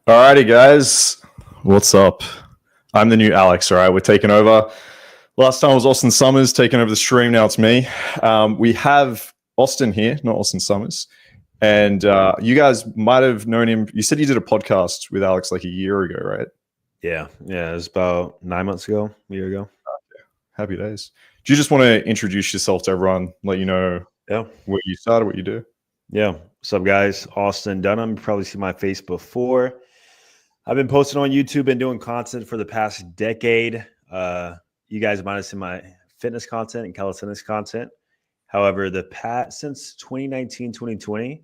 Alrighty, guys. What's up? I'm the new Alex, all right? We're taking over. Last time was Austin Summers taking over the stream. Now it's me. We have Austin here, not Austin Summers. And you guys might have known him. You said you did a podcast with Alex like a year ago, right? Yeah. It was about 9 months ago, a year ago. Happy days. Do you just want to introduce yourself to everyone, let you know where you started, what you do? Yeah. What's up, guys? Austin Dunham. You probably see my face before. I've been posting on YouTube and doing content for the past decade. You guys might have seen my fitness content and calisthenics content. However, since 2019, 2020,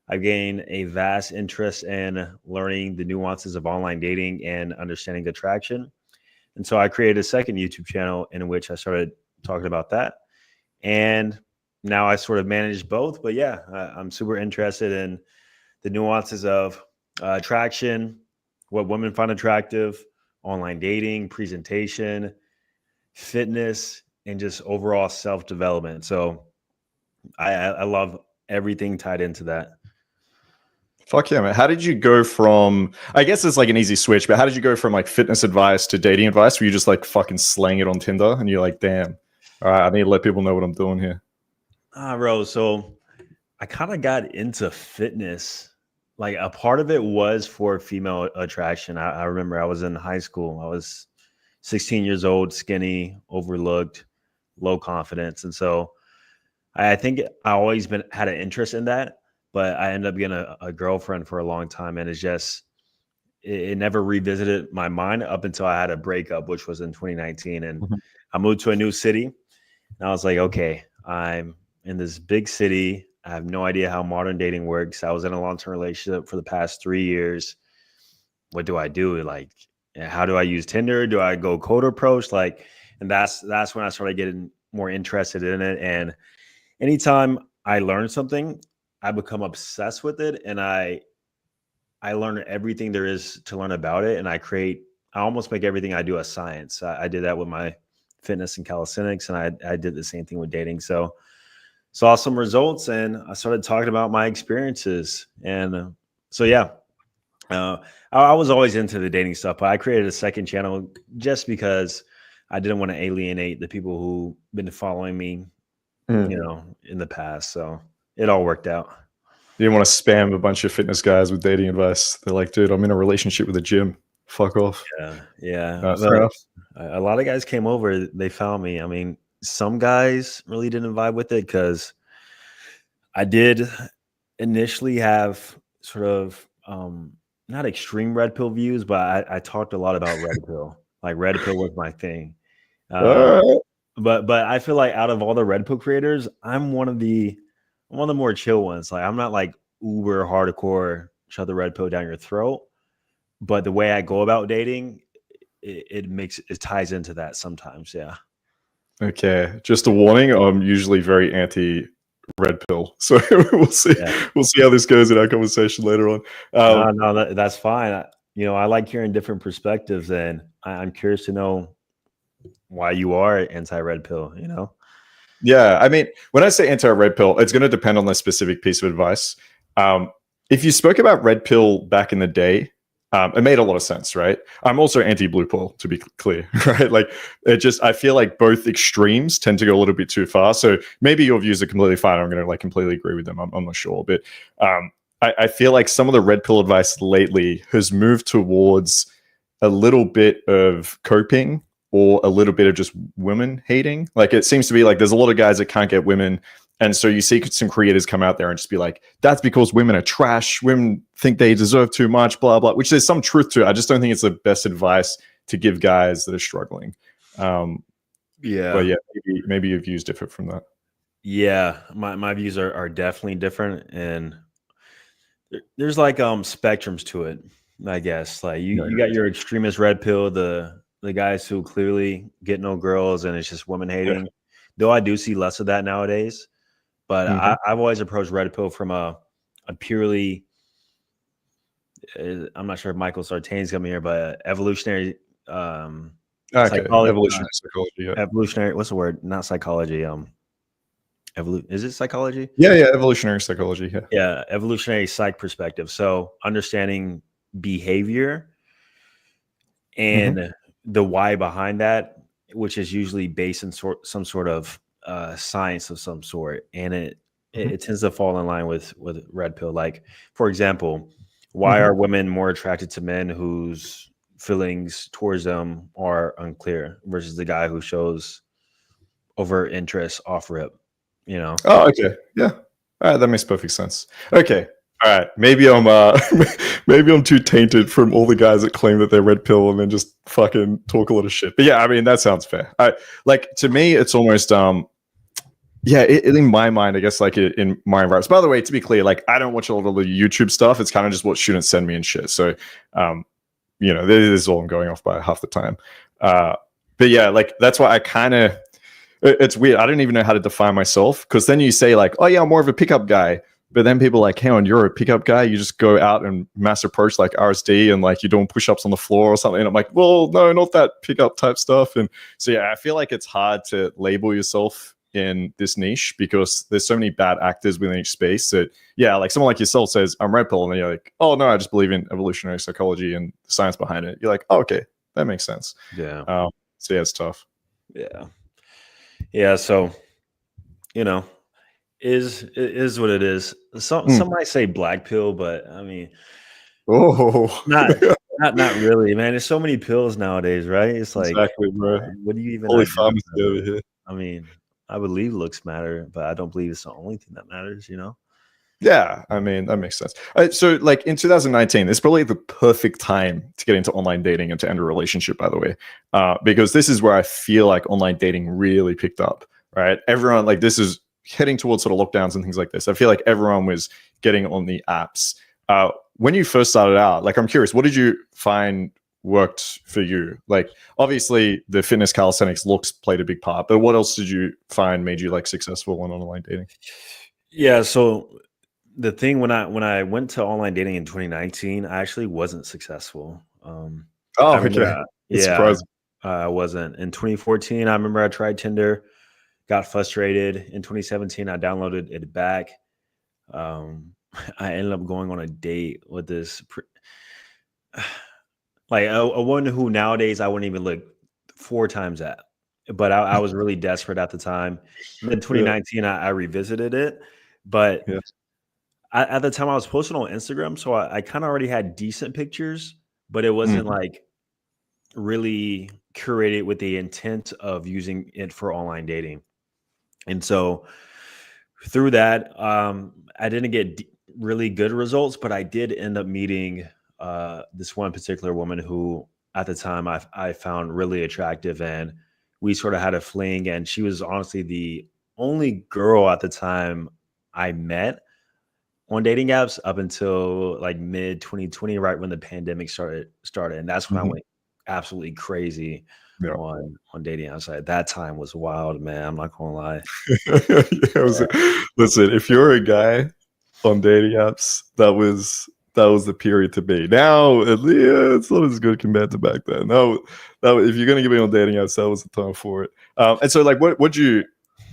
I've gained a vast interest in learning the nuances of online dating and understanding attraction. And so I created a second YouTube channel in which I started talking about that. And now I sort of manage both. But yeah, I'm super interested in the nuances of attraction, what women find attractive, online dating, presentation, fitness, and just overall self-development. So I love everything tied into that. Fuck yeah, man. How did you go from, I guess it's like an easy switch, but how did you go from like fitness advice to dating advice? Were you just like fucking slaying it on Tinder and you're like, damn, all right, I need to let people know what I'm doing here? Bro, so I kind of got into fitness. Like a part of it was for female attraction. I remember I was in high school. I was 16 years old, skinny, overlooked, low confidence. And so I think I always had an interest in that, but I ended up getting a girlfriend for a long time. And it never revisited my mind up until I had a breakup, which was in 2019. And I moved to a new city and I was like, okay, I'm in this big city. I have no idea how modern dating works. I was in a long-term relationship for the past 3 years. What do I do? Like, how do I use Tinder? Do I go cold approach? And that's when I started getting more interested in it. And anytime I learn something, I become obsessed with it. And I learn everything there is to learn about it. And I almost make everything I do a science. I did that with my fitness and calisthenics. And I did the same thing with dating. So saw some results and I started talking about my experiences. And so, yeah, I was always into the dating stuff, but I created a second channel just because I didn't want to alienate the people who've been following me, in the past. So it all worked out. You didn't want to spam a bunch of fitness guys with dating advice. They're like, dude, I'm in a relationship with a gym. Fuck off. Yeah. A lot of guys came over. They found me. I mean, some guys really didn't vibe with it because I did initially have sort of not extreme red pill views, but I talked a lot about red pill. Like red pill was my thing. But I feel like out of all the red pill creators, I'm one of the more chill ones. Like I'm not like uber hardcore shove the red pill down your throat, but the way I go about dating, it ties into that sometimes. Yeah. Okay, just a warning. I'm usually very anti red pill, so we'll see. Yeah. We'll see how this goes in our conversation later on. No, that's fine. I like hearing different perspectives, and I'm curious to know why you are anti-red pill. Yeah, I mean, when I say anti-red pill, it's going to depend on the specific piece of advice. If you spoke about red pill back in the day, it made a lot of sense, right? I'm also anti-blue pill, to be clear, right? Like, I feel like both extremes tend to go a little bit too far. So maybe your views are completely fine. I'm going to like completely agree with them. I'm not sure, but I feel like some of the red pill advice lately has moved towards a little bit of coping or a little bit of just women hating. Like it seems to be like there's a lot of guys that can't get women. And so you see some creators come out there and just be like, that's because women are trash. Women think they deserve too much, blah, blah, which there's some truth to it. I just don't think it's the best advice to give guys that are struggling. But yeah, maybe your views differ from that. Yeah, my views are definitely different. And there's like spectrums to it, I guess. Like you got your extremist red pill, the guys who clearly get no girls and it's just women hating. Yeah. Though I do see less of that nowadays. But I've always approached red pill from a purely, I'm not sure if Michael Sartain's coming here, but evolutionary psychology. Evolutionary psychology. Yeah. Evolutionary, what's the word? Not psychology. Is it psychology? Yeah, evolutionary psychology. Yeah, evolutionary psych perspective. So understanding behavior Mhm. and the why behind that, which is usually based in some sort of science of some sort, and Mhm. it tends to fall in line with red pill. Like, for example, why Mhm. are women more attracted to men whose feelings towards them are unclear versus the guy who shows overt interest off rip? You know? Oh, okay. Yeah. All right, that makes perfect sense. Okay. All right. Maybe I'm maybe I'm too tainted from all the guys that claim that they're red pill and then just fucking talk a lot of shit. But yeah, I mean that sounds fair. I like to me it's almost yeah, in my mind, I guess like in my environment. By the way, to be clear, like I don't watch a lot of the YouTube stuff. It's kind of just what students send me and shit. So um this is all I'm going off by half the time. Uh but yeah, like that's why I kind of it's weird. I don't even know how to define myself because then you say like, oh yeah, I'm more of a pickup guy. But then people are like, hey, on you're a pickup guy. You just go out and mass approach like RSD and like you're doing push-ups on the floor or something. And I'm like, well, no, not that pickup type stuff. And so yeah, I feel like it's hard to label yourself in this niche because there's so many bad actors within each space that yeah, like someone like yourself says, I'm red pill, and then you're like, oh no, I just believe in evolutionary psychology and the science behind it. You're like, oh, okay, that makes sense. Yeah. So yeah, it's tough. Yeah. Yeah. So, you know, it is what it is. Some Mm. might say black pill, but I mean, Oh, not not really, man. There's so many pills nowadays, right? It's like, exactly, bro. what do you even Holy identify pharmacy over with? here. I mean, I believe looks matter, but I don't believe it's the only thing that matters, you know? Yeah, I mean that makes sense. So, like in 2019, it's probably the perfect time to get into online dating and to end a relationship. By the way, because this is where I feel like online dating really picked up. Right, everyone like this is heading towards sort of lockdowns and things like this. I feel like everyone was getting on the apps. When you first started out, like I'm curious, what did you find worked for you? Like obviously the fitness calisthenics looks played a big part, but what else did you find made you like successful on online dating? Yeah. So the thing when I went to online dating in 2019, I actually wasn't successful. I Oh, remember, okay. That's yeah, surprising. I wasn't. In 2014, I remember I tried Tinder, got frustrated. In 2017, I downloaded it back. Um, I ended up going on a date with this like a woman who nowadays I wouldn't even look 4 times at. But I was really desperate at the time. And then Yeah, 2019, I revisited it, but yeah. at the time I was posting on Instagram, so I kind of already had decent pictures, but it wasn't Mm, like really curated with the intent of using it for online dating. And so through that, I didn't get really good results, but I did end up meeting this one particular woman who, at the time, I found really attractive, and we sort of had a fling. And she was honestly the only girl at the time I met on dating apps up until like mid 2020, right when the pandemic started, and that's when I mhm. went absolutely crazy Yeah. on dating apps. Like, that time was wild, man. I'm not gonna lie. Yeah, listen, if you're a guy on dating apps, that was the period to be. Now, yeah, it's not as good compared to back then. No, if you're gonna get me on dating apps, that was the time for it. And so, like, what would you?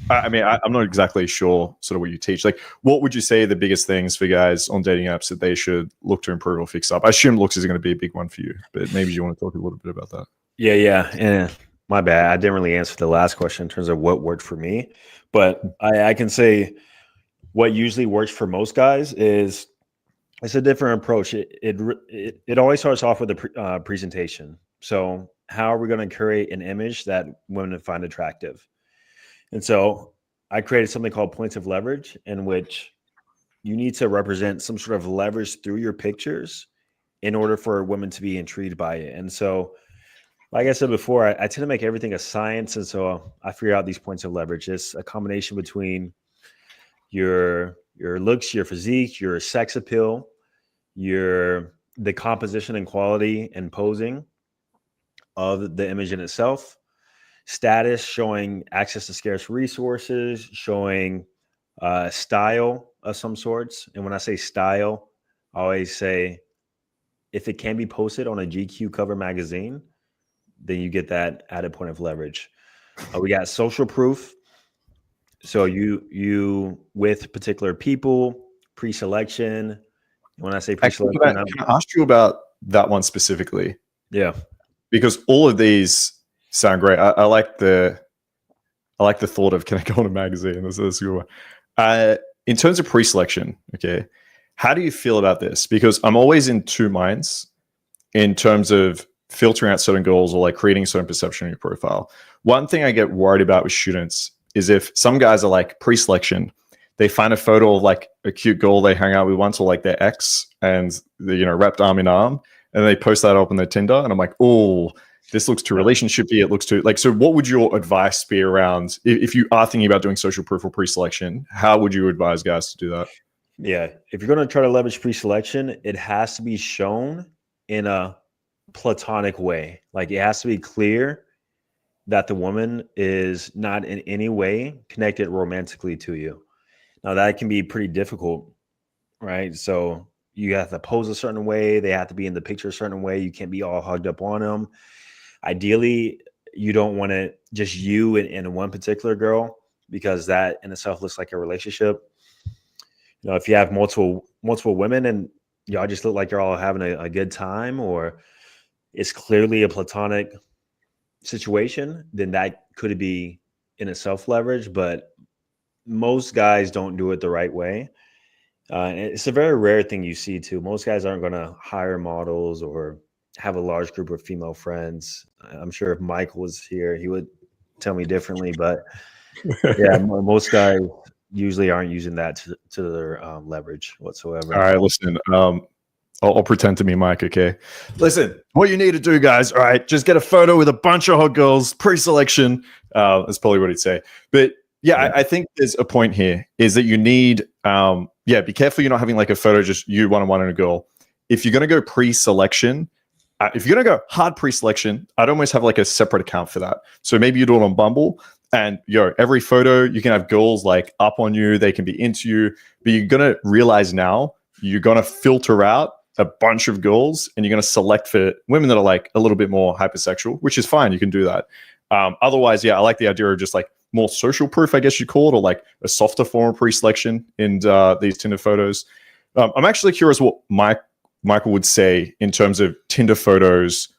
I mean, I'm not exactly sure sort of what you teach. Like, what would you say are the biggest things for guys on dating apps that they should look to improve or fix up? I assume looks is going to be a big one for you, but maybe you want to talk a little bit about that. Yeah, yeah. And my bad. I didn't really answer the last question in terms of what worked for me. But I can say what usually works for most guys is it's a different approach. It always starts off with a presentation. So how are we going to create an image that women find attractive? And so I created something called points of leverage, in which you need to represent some sort of leverage through your pictures in order for women to be intrigued by it. And so, like I said before, I tend to make everything a science, and so I figure out these points of leverage. It's a combination between your looks, your physique, your sex appeal, your the composition and quality and posing of the image in itself, status showing access to scarce resources, showing style of some sorts. And when I say style, I always say if it can be posted on a GQ cover magazine, then you get that added point of leverage. We got social proof. So you with particular people, pre-selection. When I say Actually, can I, pre-selection, I'm can I ask you about that one specifically, Yeah. because all of these sound great. I like the thought of, can I go on a magazine? That's a good one. In terms of pre-selection, okay, how do you feel about this? Because I'm always in two minds in terms of filtering out certain goals or like creating a certain perception in your profile. One thing I get worried about with students is if some guys are like pre-selection, they find a photo of like a cute girl they hang out with once, or like their ex, and they, you know, wrapped arm in arm, and they post that up on their Tinder, and I'm like, oh, this looks too relationshipy. It looks too like. So, what would your advice be around if you are thinking about doing social proof or pre-selection? How would you advise guys to do that? Yeah. If you're going to try to leverage pre-selection, it has to be shown in a platonic way. Like it has to be clear that the woman is not in any way connected romantically to you. Now that can be pretty difficult, right? So you have to pose a certain way. They have to be in the picture a certain way. You can't be all hugged up on them. Ideally, you don't want to just you and one particular girl, because that in itself looks like a relationship. You know, if you have multiple women and y'all just look like you're all having a good time, or it's clearly a platonic situation, then that could be in itself leverage. But most guys don't do it the right way. And it's a very rare thing you see too. Most guys aren't going to hire models or have a large group of female friends. I'm sure if Michael was here, he would tell me differently. But yeah, most guys usually aren't using that to their leverage whatsoever. All right, listen. I'll pretend to be Mike, okay? Listen, what you need to do, guys, all right, just get a photo with a bunch of hot girls, pre-selection. That's probably what he'd say. But yeah, I think there's a point here, is that you need, be careful you're not having like a photo just you one-on-one and a girl. If you're going to go pre-selection, if you're going to go hard pre-selection, I'd almost have like a separate account for that. So maybe you do it on Bumble, and every photo you can have girls like up on you, they can be into you, but you're going to realize now you're going to filter out a bunch of girls, and you're going to select for women that are like a little bit more hypersexual, which is fine. You can do that. Otherwise, I like the idea of just like more social proof, I guess you call it, or like a softer form of pre-selection in these Tinder photos. I'm actually curious what Michael would say in terms of Tinder photos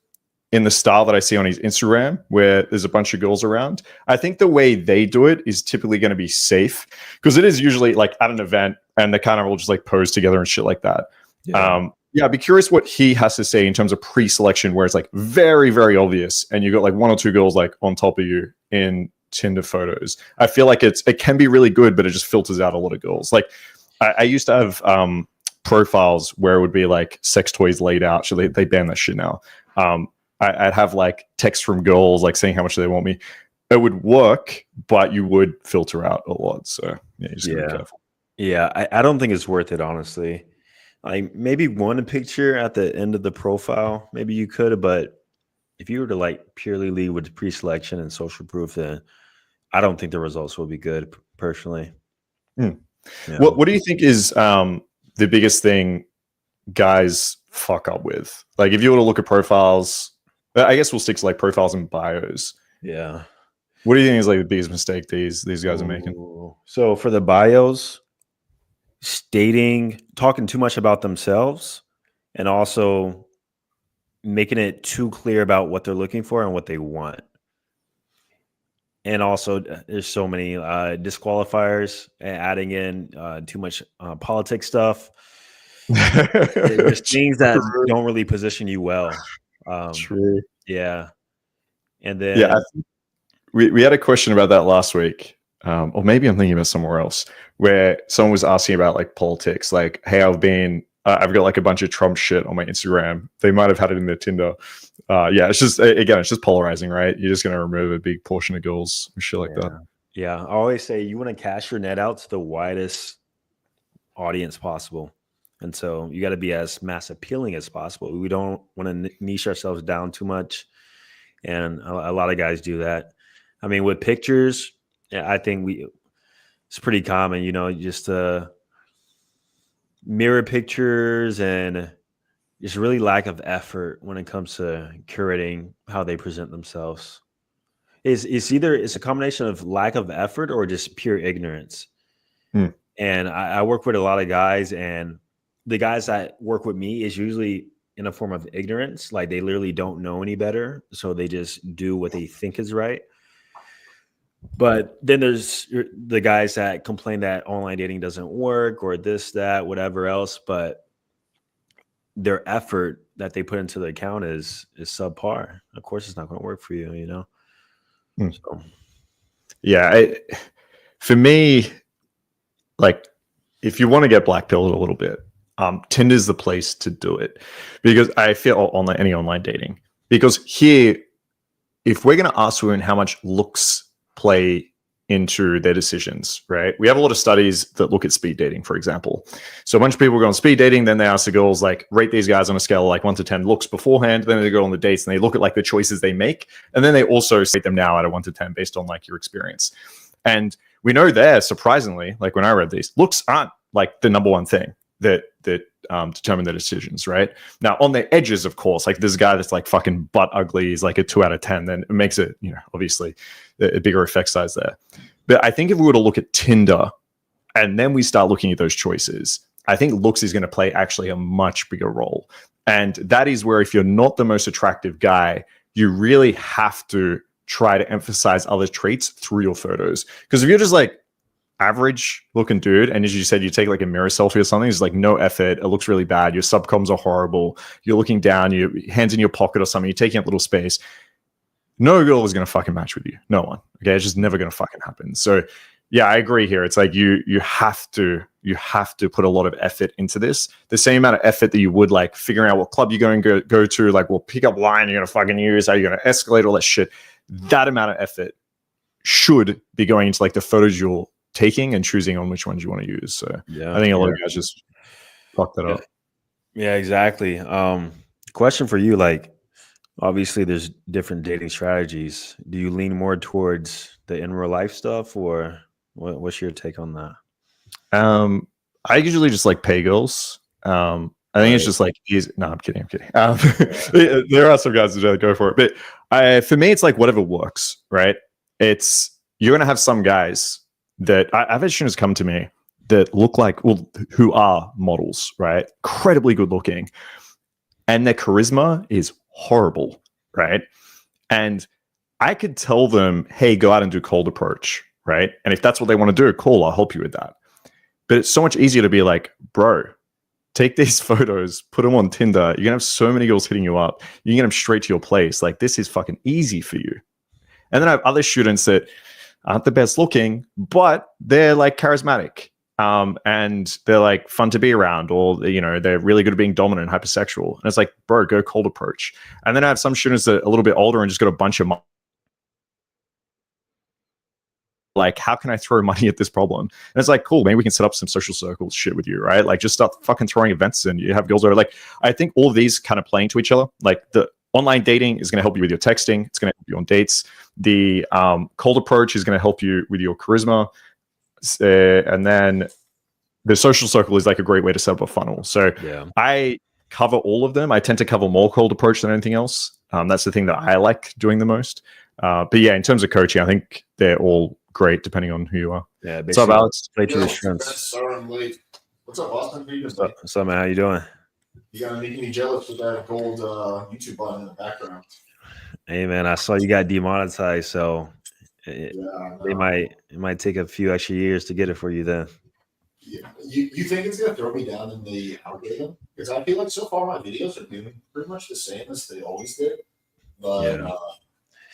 in the style that I see on his Instagram, where there's a bunch of girls around. I think the way they do it is typically going to be safe, because it is usually like at an event and they kind of all just like pose together and shit like that. I'd be curious what he has to say in terms of pre-selection, where it's like very, very obvious, and you got like one or two girls like on top of you in Tinder photos. I feel like it can be really good, but it just filters out a lot of girls. Like I used to have profiles where it would be like sex toys laid out. So they ban that shit now. I'd have like texts from girls like saying how much they want me. It would work, but you would filter out a lot. So yeah, you just gotta be careful. Yeah, I don't think it's worth it, honestly. Like maybe one picture at the end of the profile, maybe you could, but if you were to like purely lead with pre-selection and social proof, then I don't think the results will be good, personally. Yeah. What do you think is the biggest thing guys fuck up with? Like if you were to look at profiles, I guess we'll stick to like profiles and bios. Yeah. What do you think is like the biggest mistake these guys are making? So for the bios, talking too much about themselves, and also making it too clear about what they're looking for and what they want. And also, there's so many disqualifiers, adding in too much politics stuff. There's things that don't really position you well. True. Yeah. And then we had a question about that last week. Or maybe I'm thinking about somewhere else, where someone was asking about like politics, like, hey, I've got like a bunch of Trump shit on my Instagram. They might have had it in their Tinder. It's just, again, it's just polarizing, right? You're just going to remove a big portion of girls and shit like that. Yeah. I always say you want to cast your net out to the widest audience possible. And so you got to be as mass appealing as possible. We don't want to niche ourselves down too much. And a lot of guys do that. I mean, with pictures, I think it's pretty common, just mirror pictures, and just really lack of effort when it comes to curating how they present themselves. It's a combination of lack of effort or just pure ignorance. And I work with a lot of guys, and the guys that work with me is usually in a form of ignorance. Like they literally don't know any better. So they just do what they think is right. But then there's the guys that complain that online dating doesn't work or this, that, whatever else. But their effort that they put into the account is subpar. Of course, it's not going to work for you, you know? So. Yeah. For me, like, if you want to get blackpilled a little bit, Tinder's the place to do it, because I feel online, any online dating, because here, if we're going to ask women how much looks play into their decisions, right? We have a lot of studies that look at speed dating, for example. So a bunch of people go on speed dating, then they ask the girls, like, rate these guys on a scale of like 1 to 10 looks beforehand. Then they go on the dates and they look at like the choices they make. And then they also rate them now out of 1 to 10 based on like your experience. And we know there, surprisingly, like when I read these, looks aren't like the number one thing that determine their decisions, right? Now, on the edges, of course, like this guy that's like fucking butt ugly is like a 2 out of 10, then it makes it, you know, obviously a bigger effect size there. But I think if we were to look at Tinder and then we start looking at those choices, I think looks is going to play actually a much bigger role. And that is where if you're not the most attractive guy, you really have to try to emphasize other traits through your photos. Because if you're just like average looking dude, and as you said, you take like a mirror selfie or something, it's like no effort, it looks really bad, your subcoms are horrible, you're looking down, your hands in your pocket or something, you're taking up little space, no girl is going to fucking match with you. No one. Okay, it's just never going to fucking happen. So yeah, I agree here. It's like you have to put a lot of effort into this, the same amount of effort that you would like figuring out what club you're going to go to, like what pickup line you're going to fucking use, how you're going to escalate all that shit. That amount of effort should be going into like the photos you're taking and choosing on which ones you want to use. So yeah, I think a lot of guys just fuck that up. Yeah, exactly. Question for you, like, obviously there's different dating strategies. Do you lean more towards the in real life stuff, or what's your take on that? I usually just like pay girls. I think it's just like easy. No, I'm kidding. There are some guys that go for it, but for me, it's like whatever works, right? You're gonna have some guys that I've had students come to me that look like, well, who are models, right? Incredibly good looking, and their charisma is horrible, right? And I could tell them, hey, go out and do cold approach, right? And if that's what they want to do, cool, I'll help you with that. But it's so much easier to be like, bro, take these photos, put them on Tinder. You're going to have so many girls hitting you up. You can get them straight to your place. Like, this is fucking easy for you. And then I have other students that aren't the best looking, but they're like charismatic. And they're like fun to be around, or, you know, they're really good at being dominant and hypersexual. And it's like, bro, go cold approach. And then I have some students that are a little bit older and just got a bunch of like, how can I throw money at this problem? And it's like, cool, maybe we can set up some social circles shit with you, right? Like, just start fucking throwing events and you have girls that are like, I think all of these kind of playing to each other. Like, the online dating is going to help you with your texting. It's going to help you on dates. The cold approach is going to help you with your charisma. And then the social circle is like a great way to set up a funnel. So yeah, I cover all of them. I tend to cover more cold approach than anything else. That's the thing that I like doing the most. But yeah, in terms of coaching, I think they're all great depending on who you are. Yeah. What's up, Alex? Play to your strengths. Sorry I'm late. What's up, Austin? What's up, man? How you doing? You gotta make me jealous with that gold YouTube button in the background. Hey, man, I saw you got demonetized, so it might take a few extra years to get it for you then. Yeah. You think it's gonna throw me down in the algorithm? Because I feel like so far my videos are doing pretty much the same as they always did. But yeah.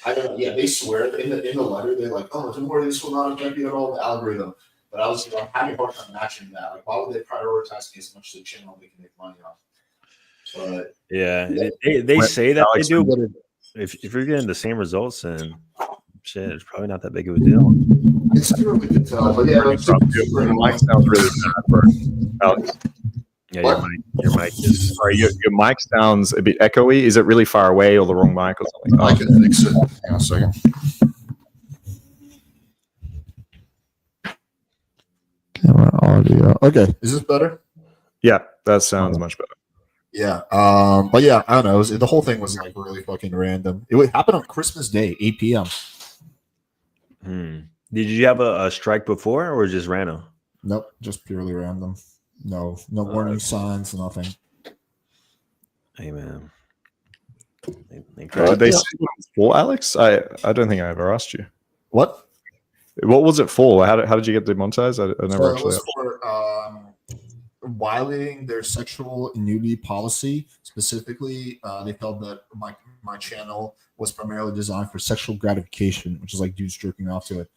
I don't know. Yeah, they swear in the letter they're like, oh, don't worry, this will not affect you at all, the algorithm. But I'm having a hard time matching that. Like, why would they prioritize me as much as the channel they can make money off? But yeah, they say that Alex, they do, but if you're getting the same results, then shit, it's probably not that big of a deal. It's too early to tell, but yeah, your mic sounds really bad, bro. Alex. Yeah, your mic is sorry. Your mic sounds a bit echoey. Is it really far away or the wrong mic or something? I can fix it. Hang on a second. Camera audio. Okay, is this better? Yeah, that sounds much better. Yeah, but yeah, I don't know. The whole thing was like really fucking random. It would happen on Christmas Day, 8 p.m. Did you have a strike before, or just random? Nope, just purely random. No warning signs, nothing. Hey man. Did they say what it was for, Alex? I don't think I ever asked you. What? What was it for? How did you get demonetized? I never So actually. it was for violating their sexual nudity policy. Specifically, they felt that my channel was primarily designed for sexual gratification, which is like dudes jerking off to it.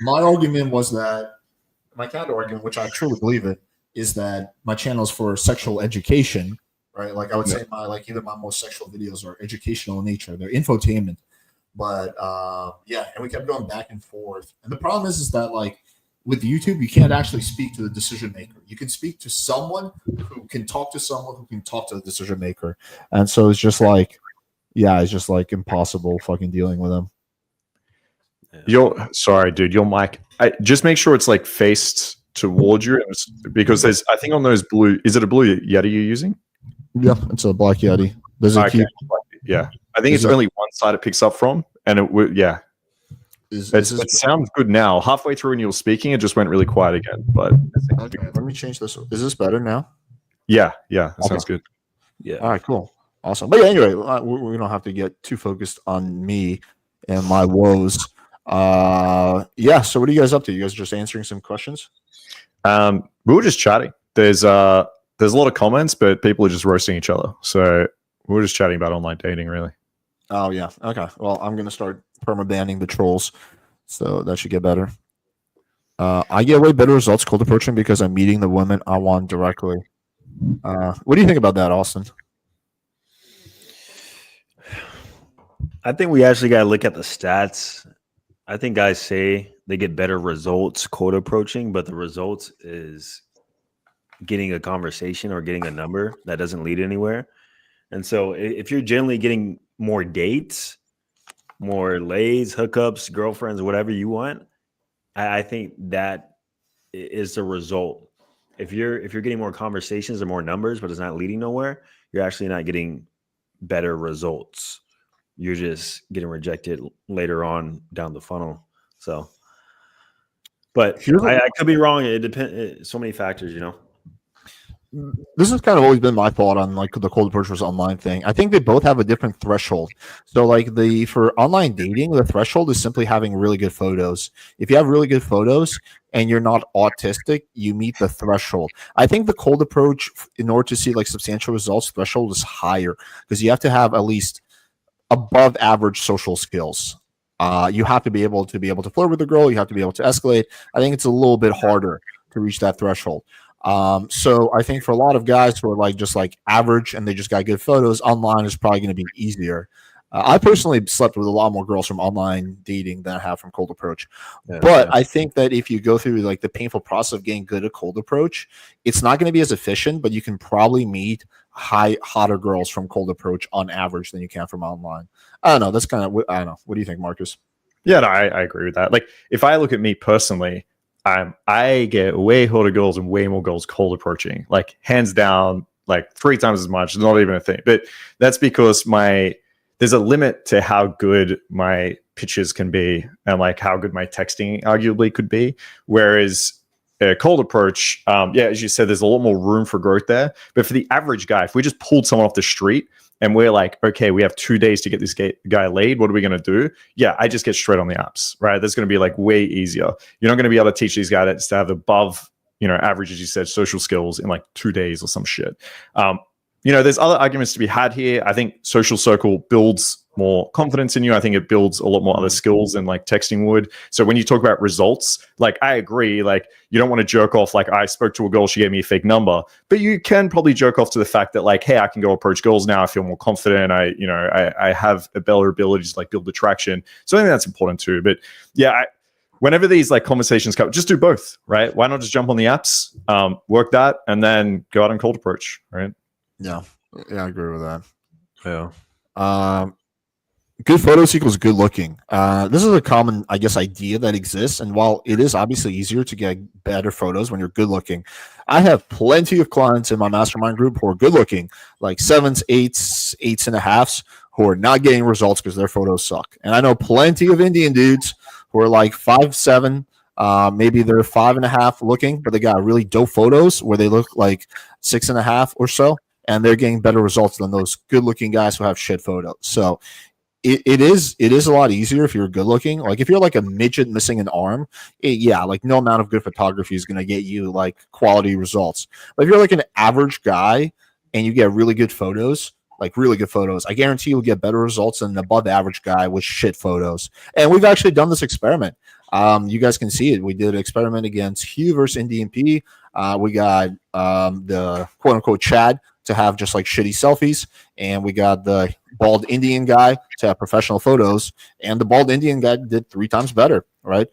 My argument was that my counter argument, which I truly believe it, is that my channel is for sexual education, right? Like I would say either my most sexual videos are educational in nature, they're infotainment. But yeah, and we kept going back and forth. And the problem is that like with YouTube, you can't actually speak to the decision maker. You can speak to someone who can talk to someone who can talk to the decision maker. And so it's just like, yeah, it's just like impossible fucking dealing with them. Sorry, dude. Your mic. Just make sure it's like faced towards you, because there's. I think on those blue. Is it a blue Yeti you're using? Yeah, it's a black Yeti. Does it keep? Yeah, I think it's only one side it picks up from, and it would. Yeah, it sounds good now. Halfway through when you were speaking, it just went really quiet again. But okay, let me change this. Is this better now? Yeah, that sounds good. Yeah. All right, cool, awesome. But yeah, anyway, we don't have to get too focused on me and my woes. Yeah. So what are you guys up to? You guys just answering some questions? We were just chatting. There's a lot of comments, but people are just roasting each other. So we were just chatting about online dating, really. Oh yeah. Okay. Well, I'm gonna start perma-banning the trolls, so that should get better. I get way better results cold approaching because I'm meeting the women I want directly. What do you think about that, Austin? I think we actually got to look at the stats. I think guys say they get better results cold approaching, but the results is getting a conversation or getting a number that doesn't lead anywhere. And so if you're generally getting more dates, more lays, hookups, girlfriends, whatever you want, I think that is the result. If you're getting more conversations and more numbers, but it's not leading nowhere, you're actually not getting better results. You're just getting rejected later on down the funnel. So, but I could be wrong. It depends. So many factors, you know. This has kind of always been my thought on like the cold approach versus online thing. I think they both have a different threshold. So like for online dating, the threshold is simply having really good photos. If you have really good photos and you're not autistic, you meet the threshold. I think the cold approach, in order to see like substantial results, threshold is higher because you have to have at least above average social skills. You have to be able to flirt with the girl. You have to be able to escalate. I think it's a little bit harder to reach that threshold. So I think for a lot of guys who are like just like average and they just got good photos, online is probably going to be easier. I personally slept with a lot more girls from online dating than I have from cold approach. But I think that if you go through like the painful process of getting good at cold approach, it's not going to be as efficient, but you can probably meet hotter girls from cold approach on average than you can from online. I don't know. That's kind of, I don't know. What do you think, Marcus? Yeah, no, I agree with that. Like if I look at me personally, I get way hotter girls and way more girls cold approaching, like hands down, like 3 times as much. It's not even a thing. But that's because there's a limit to how good my pitches can be and like how good my texting arguably could be. Whereas a cold approach, as you said, there's a lot more room for growth there. But for the average guy, if we just pulled someone off the street and we're like, okay, we have 2 days to get this guy laid, what are we going to do? Yeah, I just get straight on the apps, right? That's going to be like way easier. You're not going to be able to teach these guys to have above, average, as you said, social skills in like 2 days or some shit. There's other arguments to be had here. I think social circle builds more confidence in you. I think it builds a lot more other skills than like texting would. So when you talk about results, like I agree, like you don't want to jerk off. Like I spoke to a girl, she gave me a fake number, but you can probably jerk off to the fact that like, hey, I can go approach girls now. I feel more confident. I have a better ability to like build attraction. So I think that's important too. But yeah, whenever these like conversations come, just do both, right? Why not just jump on the apps, work that, and then go out and cold approach, right? Yeah, I agree with that. Yeah. Good photos equals good looking. This is a common, I guess, idea that exists. And while it is obviously easier to get better photos when you're good looking, I have plenty of clients in my mastermind group who are good looking, like 7s, 8s, 8.5s, who are not getting results because their photos suck. And I know plenty of Indian dudes who are like 5'7", maybe they're 5.5 looking, but they got really dope photos where they look like 6.5 or so. and they're getting better results than those good-looking guys who have shit photos. So it is a lot easier if you're good looking. Like if you're like a midget missing an arm, yeah, like no amount of good photography is going to get you like quality results. But if you're like an average guy and you get really good photos, like really good photos, I guarantee you'll get better results than an above average guy with shit photos. And we've actually done this experiment. You guys can see it. We did an experiment against Hugh versus Indian P. We got the quote unquote Chad to have just like shitty selfies, and we got the bald Indian guy to have professional photos, and the bald Indian guy did 3 times better, right?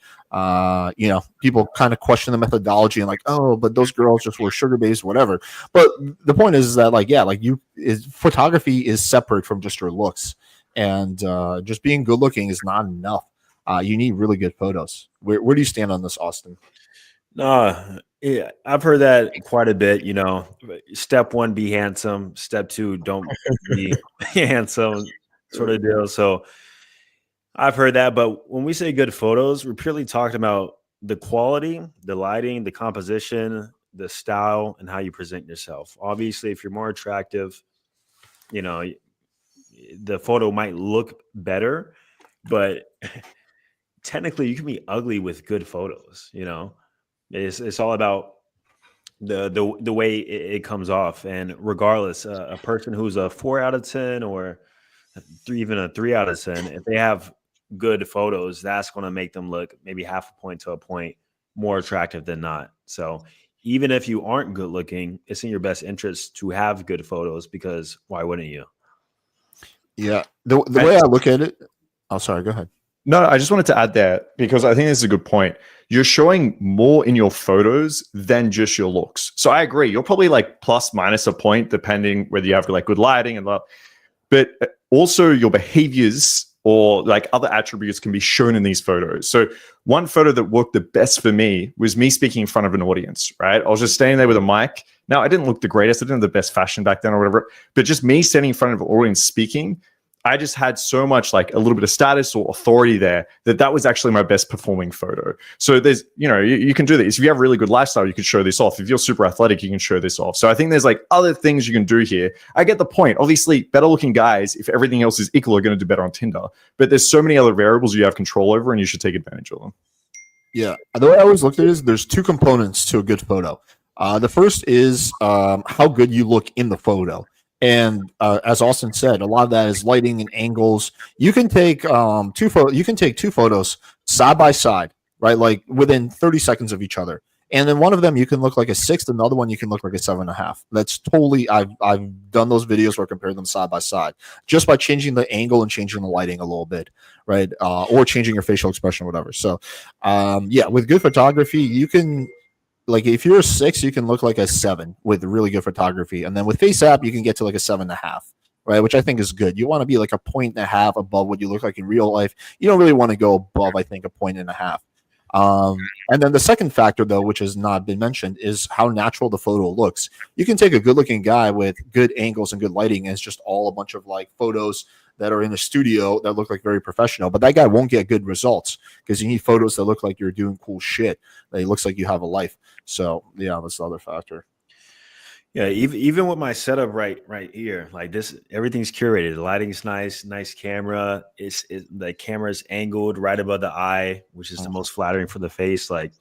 You know, people kind of question the methodology and like, oh, but those girls just were sugar babes, whatever. But the point is that like, yeah, like photography is separate from just your looks, and just being good looking is not enough. You need really good photos. Where do you stand on this, Austin? No, yeah, I've heard that quite a bit. You know, step 1, be handsome. Step 2, don't be handsome, sort of deal. So I've heard that, but when we say good photos, we're purely talking about the quality, the lighting, the composition, the style, and how you present yourself. Obviously, if you're more attractive, you know, the photo might look better, but technically you can be ugly with good photos. You know, it's all about the way it comes off. And regardless, a person who's a 4 out of 10 or even a 3 out of 10, if they have good photos, that's going to make them look maybe half a point to a point more attractive than not. So even if you aren't good looking, it's in your best interest to have good photos, because why wouldn't you? Yeah, the way I look at it. Oh, sorry. Go ahead. No, I just wanted to add that because I think this is a good point. You're showing more in your photos than just your looks. So I agree. You're probably like plus minus a point, depending whether you have like good lighting and that. But also your behaviors or like other attributes can be shown in these photos. So one photo that worked the best for me was me speaking in front of an audience, right? I was just standing there with a mic. Now, I didn't look the greatest. I didn't have the best fashion back then or whatever, but just me standing in front of an audience speaking, I just had so much like a little bit of status or authority there that was actually my best performing photo. So there's, you know, you can do this. If you have really good lifestyle, you can show this off. If you're super athletic, you can show this off. So I think there's like other things you can do here. I get the point. Obviously, better looking guys, if everything else is equal, are going to do better on Tinder. But there's so many other variables you have control over, and you should take advantage of them. Yeah. The way I always looked at it is there's 2 components to a good photo. The first is how good you look in the photo. And as Austin said, a lot of that is lighting and angles. You can take 2 photos side by side, right? Like within 30 seconds of each other. And then one of them you can look like a 6, another one you can look like a 7.5. That's totally I've done those videos where I compare them side by side just by changing the angle and changing the lighting a little bit, right? Or changing your facial expression, whatever. So yeah, with good photography, you can. Like if you're a 6, you can look like a 7 with really good photography, and then with FaceApp, you can get to like a 7.5, right? Which I think is good. You want to be like a 1.5 above what you look like in real life. You don't really want to go above, I think, a 1.5. And then the second factor, though, which has not been mentioned, is how natural the photo looks. You can take a good-looking guy with good angles and good lighting, and it's just all a bunch of like photos that are in a studio that look like very professional, but that guy won't get good results because you need photos that look like you're doing cool shit. That it looks like you have a life. So yeah, that's the other factor. Yeah, even with my setup right here, like this, everything's curated. The lighting's nice camera. The camera's angled right above the eye, which is the most flattering for the face. Like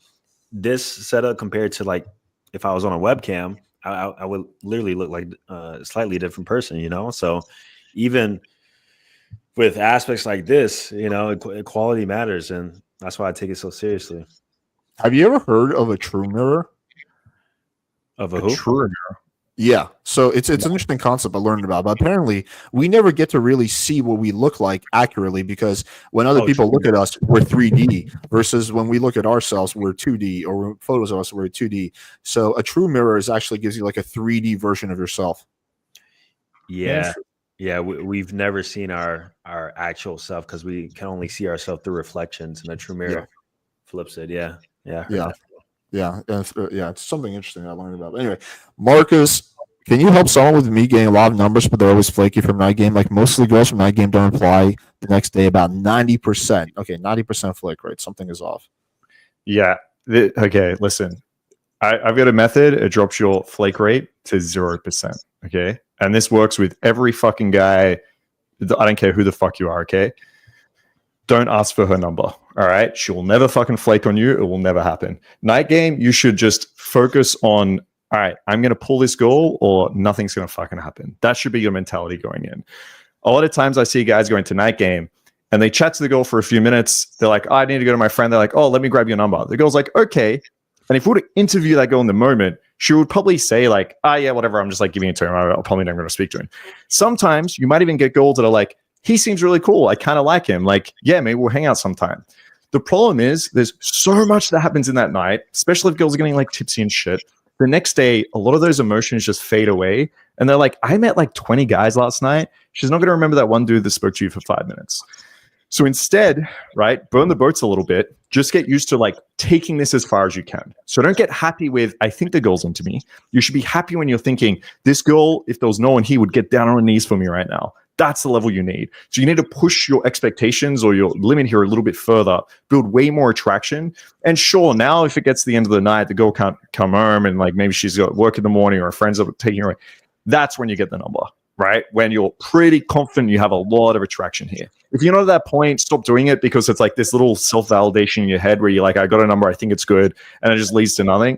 this setup compared to like if I was on a webcam, I would literally look like a slightly different person, you know? So even with aspects like this, you know, quality matters, and that's why I take it so seriously. Have you ever heard of a true mirror? Of a who? True mirror. Yeah. So it's an interesting concept I learned about, but apparently we never get to really see what we look like accurately because when other people look at us, we're 3D versus when we look at ourselves, we're 2D, or photos of us, we're 2D. So a true mirror actually gives you like a 3D version of yourself. Yeah. Yeah, we've never seen our actual self because we can only see ourselves through reflections, and a true mirror flips it. Yeah. It's something interesting I learned about. But anyway, Marcus, can you help someone with me getting a lot of numbers, but they're always flaky from night game? Like most of the girls from night game don't reply the next day. About 90%. Okay, 90% flake rate. Something is off. Yeah. Okay. Listen, I've got a method. It drops your flake rate to 0%. Okay. And this works with every fucking guy. I don't care who the fuck you are. Okay. Don't ask for her number. All right. She will never fucking flake on you. It will never happen. Night game, you should just focus on, all right, I'm going to pull this goal or nothing's going to fucking happen. That should be your mentality going in. A lot of times I see guys going to night game and they chat to the girl for a few minutes. They're like, oh, I need to go to my friend. They're like, oh, let me grab your number. The girl's like, okay. And if we were to interview that girl in the moment, she would probably say like, ah, yeah, whatever. I'm just like giving it to him. I'm probably not going to speak to him. Sometimes you might even get girls that are like, he seems really cool. I kind of like him. Like, yeah, maybe we'll hang out sometime. The problem is there's so much that happens in that night, especially if girls are getting like tipsy and shit. The next day, a lot of those emotions just fade away. And they're like, I met like 20 guys last night. She's not going to remember that one dude that spoke to you for 5 minutes. So instead, right, burn the boats a little bit. Just get used to like taking this as far as you can. So don't get happy with, I think the girl's into me. You should be happy when you're thinking, this girl, if there was no one here, would get down on her knees for me right now. That's the level you need. So you need to push your expectations or your limit here a little bit further, build way more attraction. And sure, now if it gets to the end of the night, the girl can't come home and like maybe she's got work in the morning or her friends are taking her away. That's when you get the number, right? When you're pretty confident you have a lot of attraction here. If you're not at that point, stop doing it because it's like this little self-validation in your head where you're like, I got a number, I think it's good, and it just leads to nothing.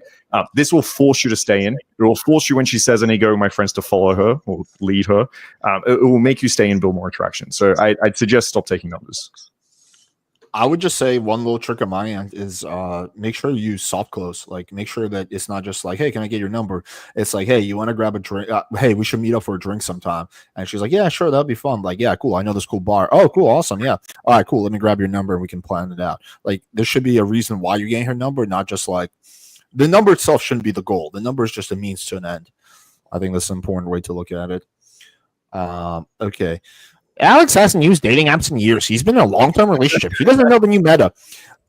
This will force you to stay in. It will force you when she says, I need to go with my friends to follow her or lead her. It will make you stay in, build more attraction. So I'd suggest stop taking numbers. I would just say one little trick on my end is make sure you use soft close. Like, make sure that it's not just like, hey, can I get your number? It's like, hey, you want to grab a drink? Hey, we should meet up for a drink sometime. And she's like, yeah, sure, that'd be fun. Like, yeah, cool. I know this cool bar. Oh, cool, awesome. Yeah. All right, cool. Let me grab your number and we can plan it out. Like, there should be a reason why you're getting her number, not just like the number itself shouldn't be the goal. The number is just a means to an end. I think that's an important way to look at it. Okay. Alex hasn't used dating apps in years. He's been in a long-term relationship. He doesn't know the new meta.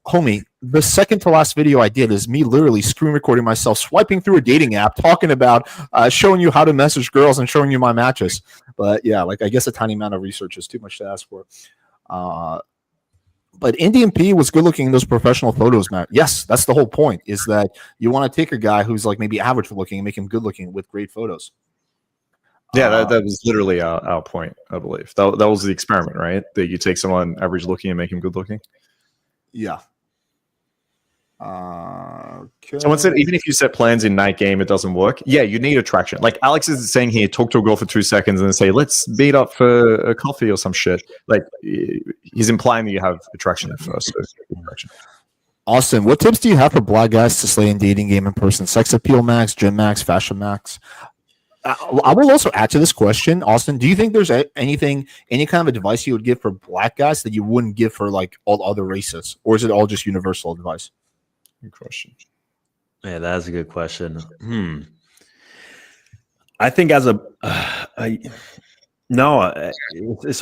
Homie, the second to last video I did is me literally screen recording myself, swiping through a dating app, talking about showing you how to message girls and showing you my matches. But yeah, like I guess a tiny amount of research is too much to ask for. But Indian P was good looking in those professional photos, Matt. Yes, that's the whole point, is that you want to take a guy who's like maybe average looking and make him good looking with great photos. Yeah, that was literally our point, I believe. That was the experiment, right? That you take someone average looking and make him good looking. Yeah. Okay. Someone said even if you set plans in night game, it doesn't work. Yeah, you need attraction. Like Alex is saying here, talk to a girl for 2 seconds and say, let's meet up for a coffee or some shit. Like he's implying that you have attraction at first. So attraction. Austin, what tips do you have for black guys to slay in dating game in person? Sex appeal max, gym max, fashion max? I will also add to this question, Austin. Do you think there's any kind of advice you would give for black guys that you wouldn't give for like all other races, or is it all just universal advice? Good question. Yeah, that's a good question. I think it's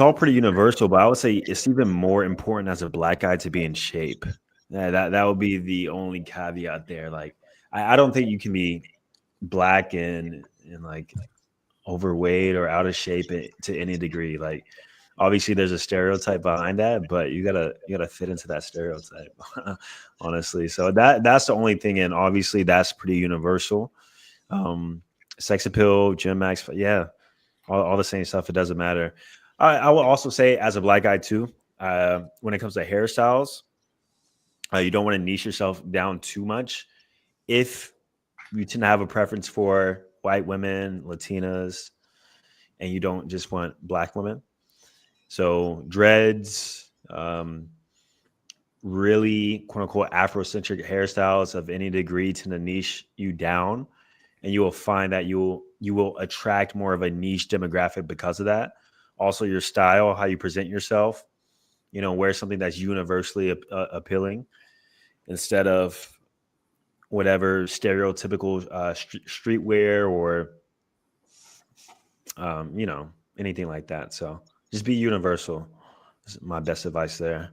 all pretty universal, but I would say it's even more important as a black guy to be in shape. Yeah, that would be the only caveat there. Like, I don't think you can be black and like overweight or out of shape to any degree. Like, obviously there's a stereotype behind that, but you gotta fit into that stereotype, honestly. So that's the only thing, and obviously that's pretty universal. Sex appeal, gym max, yeah, all the same stuff. It doesn't matter. I will also say, as a black guy too, when it comes to hairstyles, you don't want to niche yourself down too much. If you tend to have a preference for white women, Latinas, and you don't just want black women. So dreads, really quote unquote Afrocentric hairstyles of any degree tend to niche you down, and you will find that you will attract more of a niche demographic because of that. Also, your style, how you present yourself, wear something that's universally appealing instead of whatever stereotypical streetwear or anything like that. So just be universal. This is my best advice there.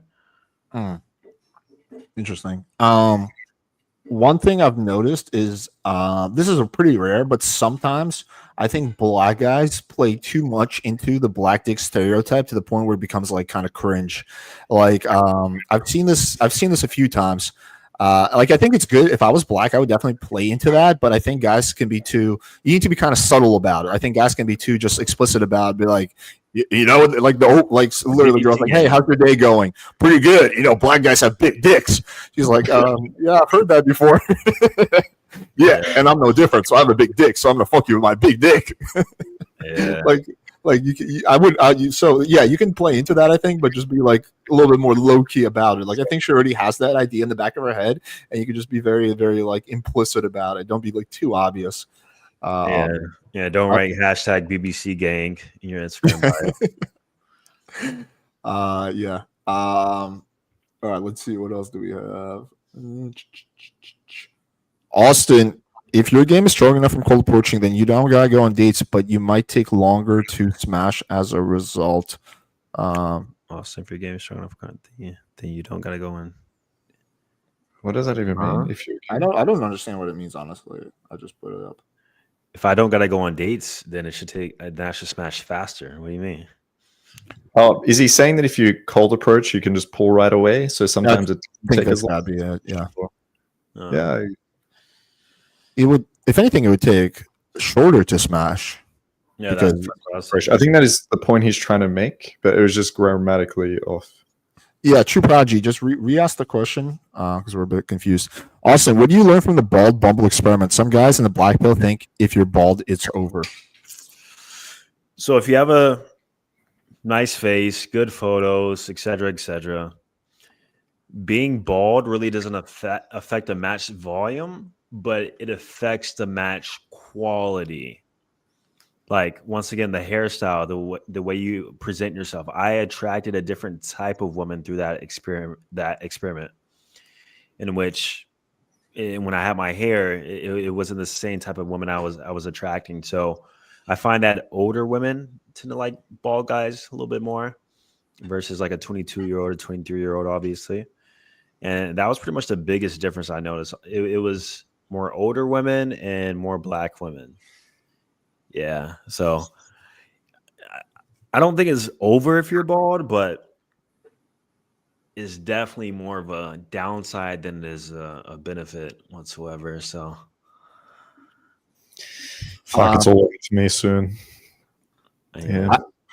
Interesting. One thing I've noticed is this is a pretty rare, but sometimes I think black guys play too much into the black dick stereotype to the point where it becomes like kind of cringe. Like I've seen this a few times. Like I think it's good. If I was black, I would definitely play into that. But I think guys can be too. You need to be kind of subtle about it. I think guys can be too just explicit about it. Be like, you know, like literally the girl's like, "Hey, how's your day going? Pretty good." You know, black guys have big dicks. She's like, "Yeah, I've heard that before." Yeah, and I'm no different. So I have a big dick. So I'm gonna fuck you with my big dick. Yeah. Like so yeah, you can play into that, I think, but just be like a little bit more low key about it. Like I think she already has that idea in the back of her head, and you can just be very, very like implicit about it. Don't be like too obvious. Don't write hashtag BBC gang in your Instagram bio. Yeah. All right, let's see. What else do we have? Austin, if your game is strong enough from cold approaching, then you don't gotta go on dates, but you might take longer to smash as a result. Austin, if your game is strong enough, then you don't gotta go in. What does that even mean? If you, I don't understand what it means, honestly. I just put it up. If I don't gotta go on dates, then I should smash faster. What do you mean? Oh, is he saying that if you cold approach, you can just pull right away? So sometimes it takes gotta be it. Yeah. Yeah. It would, if anything, it would take shorter to smash. Yeah, because I think that is the point he's trying to make, but it was just grammatically off. Yeah, True Prodigy, just re-ask the question because we're a bit confused. Austin, what do you learn from the bald bumble experiment? Some guys in the black pill think if you're bald, it's over. So if you have a nice face, good photos, etc., being bald really doesn't affect the match volume, but it affects the match quality. Like, once again, the hairstyle, the way you present yourself. I attracted a different type of woman through that experiment in which when I had my hair, it wasn't the same type of woman I was attracting. So I find that older women tend to like bald guys a little bit more versus like a 22-year-old or 23-year-old, obviously. And that was pretty much the biggest difference I noticed. It was more older women and more black women. Yeah. So I don't think it's over if you're bald, but it's definitely more of a downside than it is a benefit whatsoever. So it's all over to me soon. Yeah.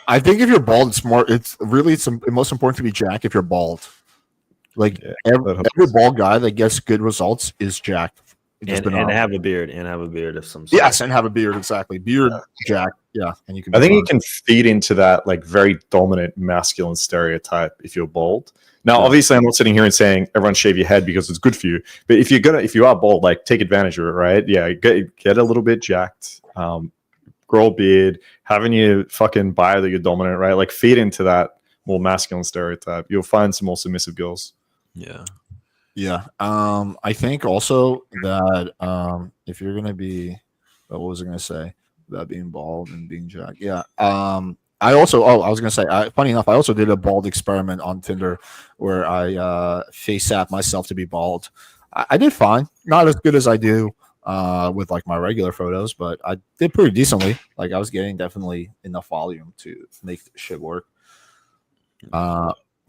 I think if you're bald, it's most important to be jacked if you're bald. Like every bald guy that gets good results is jacked. And have a beard of some sort. Yes, and have a beard, exactly. Beard, jack, yeah. And you can. I think you can feed into that like very dominant masculine stereotype if you're bald. Now, obviously, I'm not sitting here and saying everyone shave your head because it's good for you. But if you are bald, like take advantage of it, right? Yeah, get a little bit jacked, grow a beard, having your fucking bio that you're dominant, right? Like feed into that more masculine stereotype. You'll find some more submissive girls. Yeah. Yeah. I think also that if you're gonna be, what was I gonna say about being bald and being jacked? Yeah. I was gonna say, funny enough, I also did a bald experiment on Tinder where I face tapped myself to be bald. I did fine, not as good as I do with like my regular photos, but I did pretty decently. Like I was getting definitely enough volume to make shit work.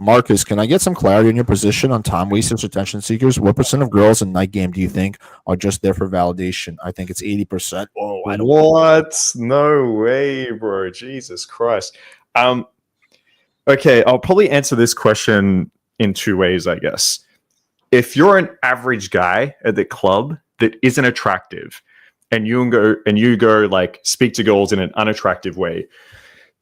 Marcus, can I get some clarity on your position on time wasters, attention seekers? What % of girls in night game do you think are just there for validation? I think it's 80%. Oh, I don't. What? No way, bro. Jesus Christ. Okay, I'll probably answer this question in two ways, I guess. If you're an average guy at the club that isn't attractive, and you go like speak to girls in an unattractive way,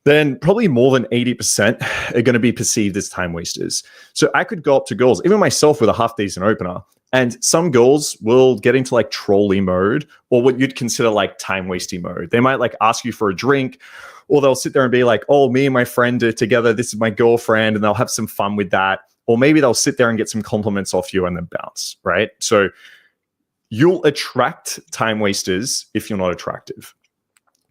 then probably more than 80% are going to be perceived as time wasters. So I could go up to girls, even myself with a half decent opener, and some girls will get into like trolley mode or what you'd consider like time wasting mode. They might like ask you for a drink, or they'll sit there and be like, oh, me and my friend are together. This is my girlfriend. And they'll have some fun with that. Or maybe they'll sit there and get some compliments off you and then bounce, right? So you'll attract time wasters if you're not attractive.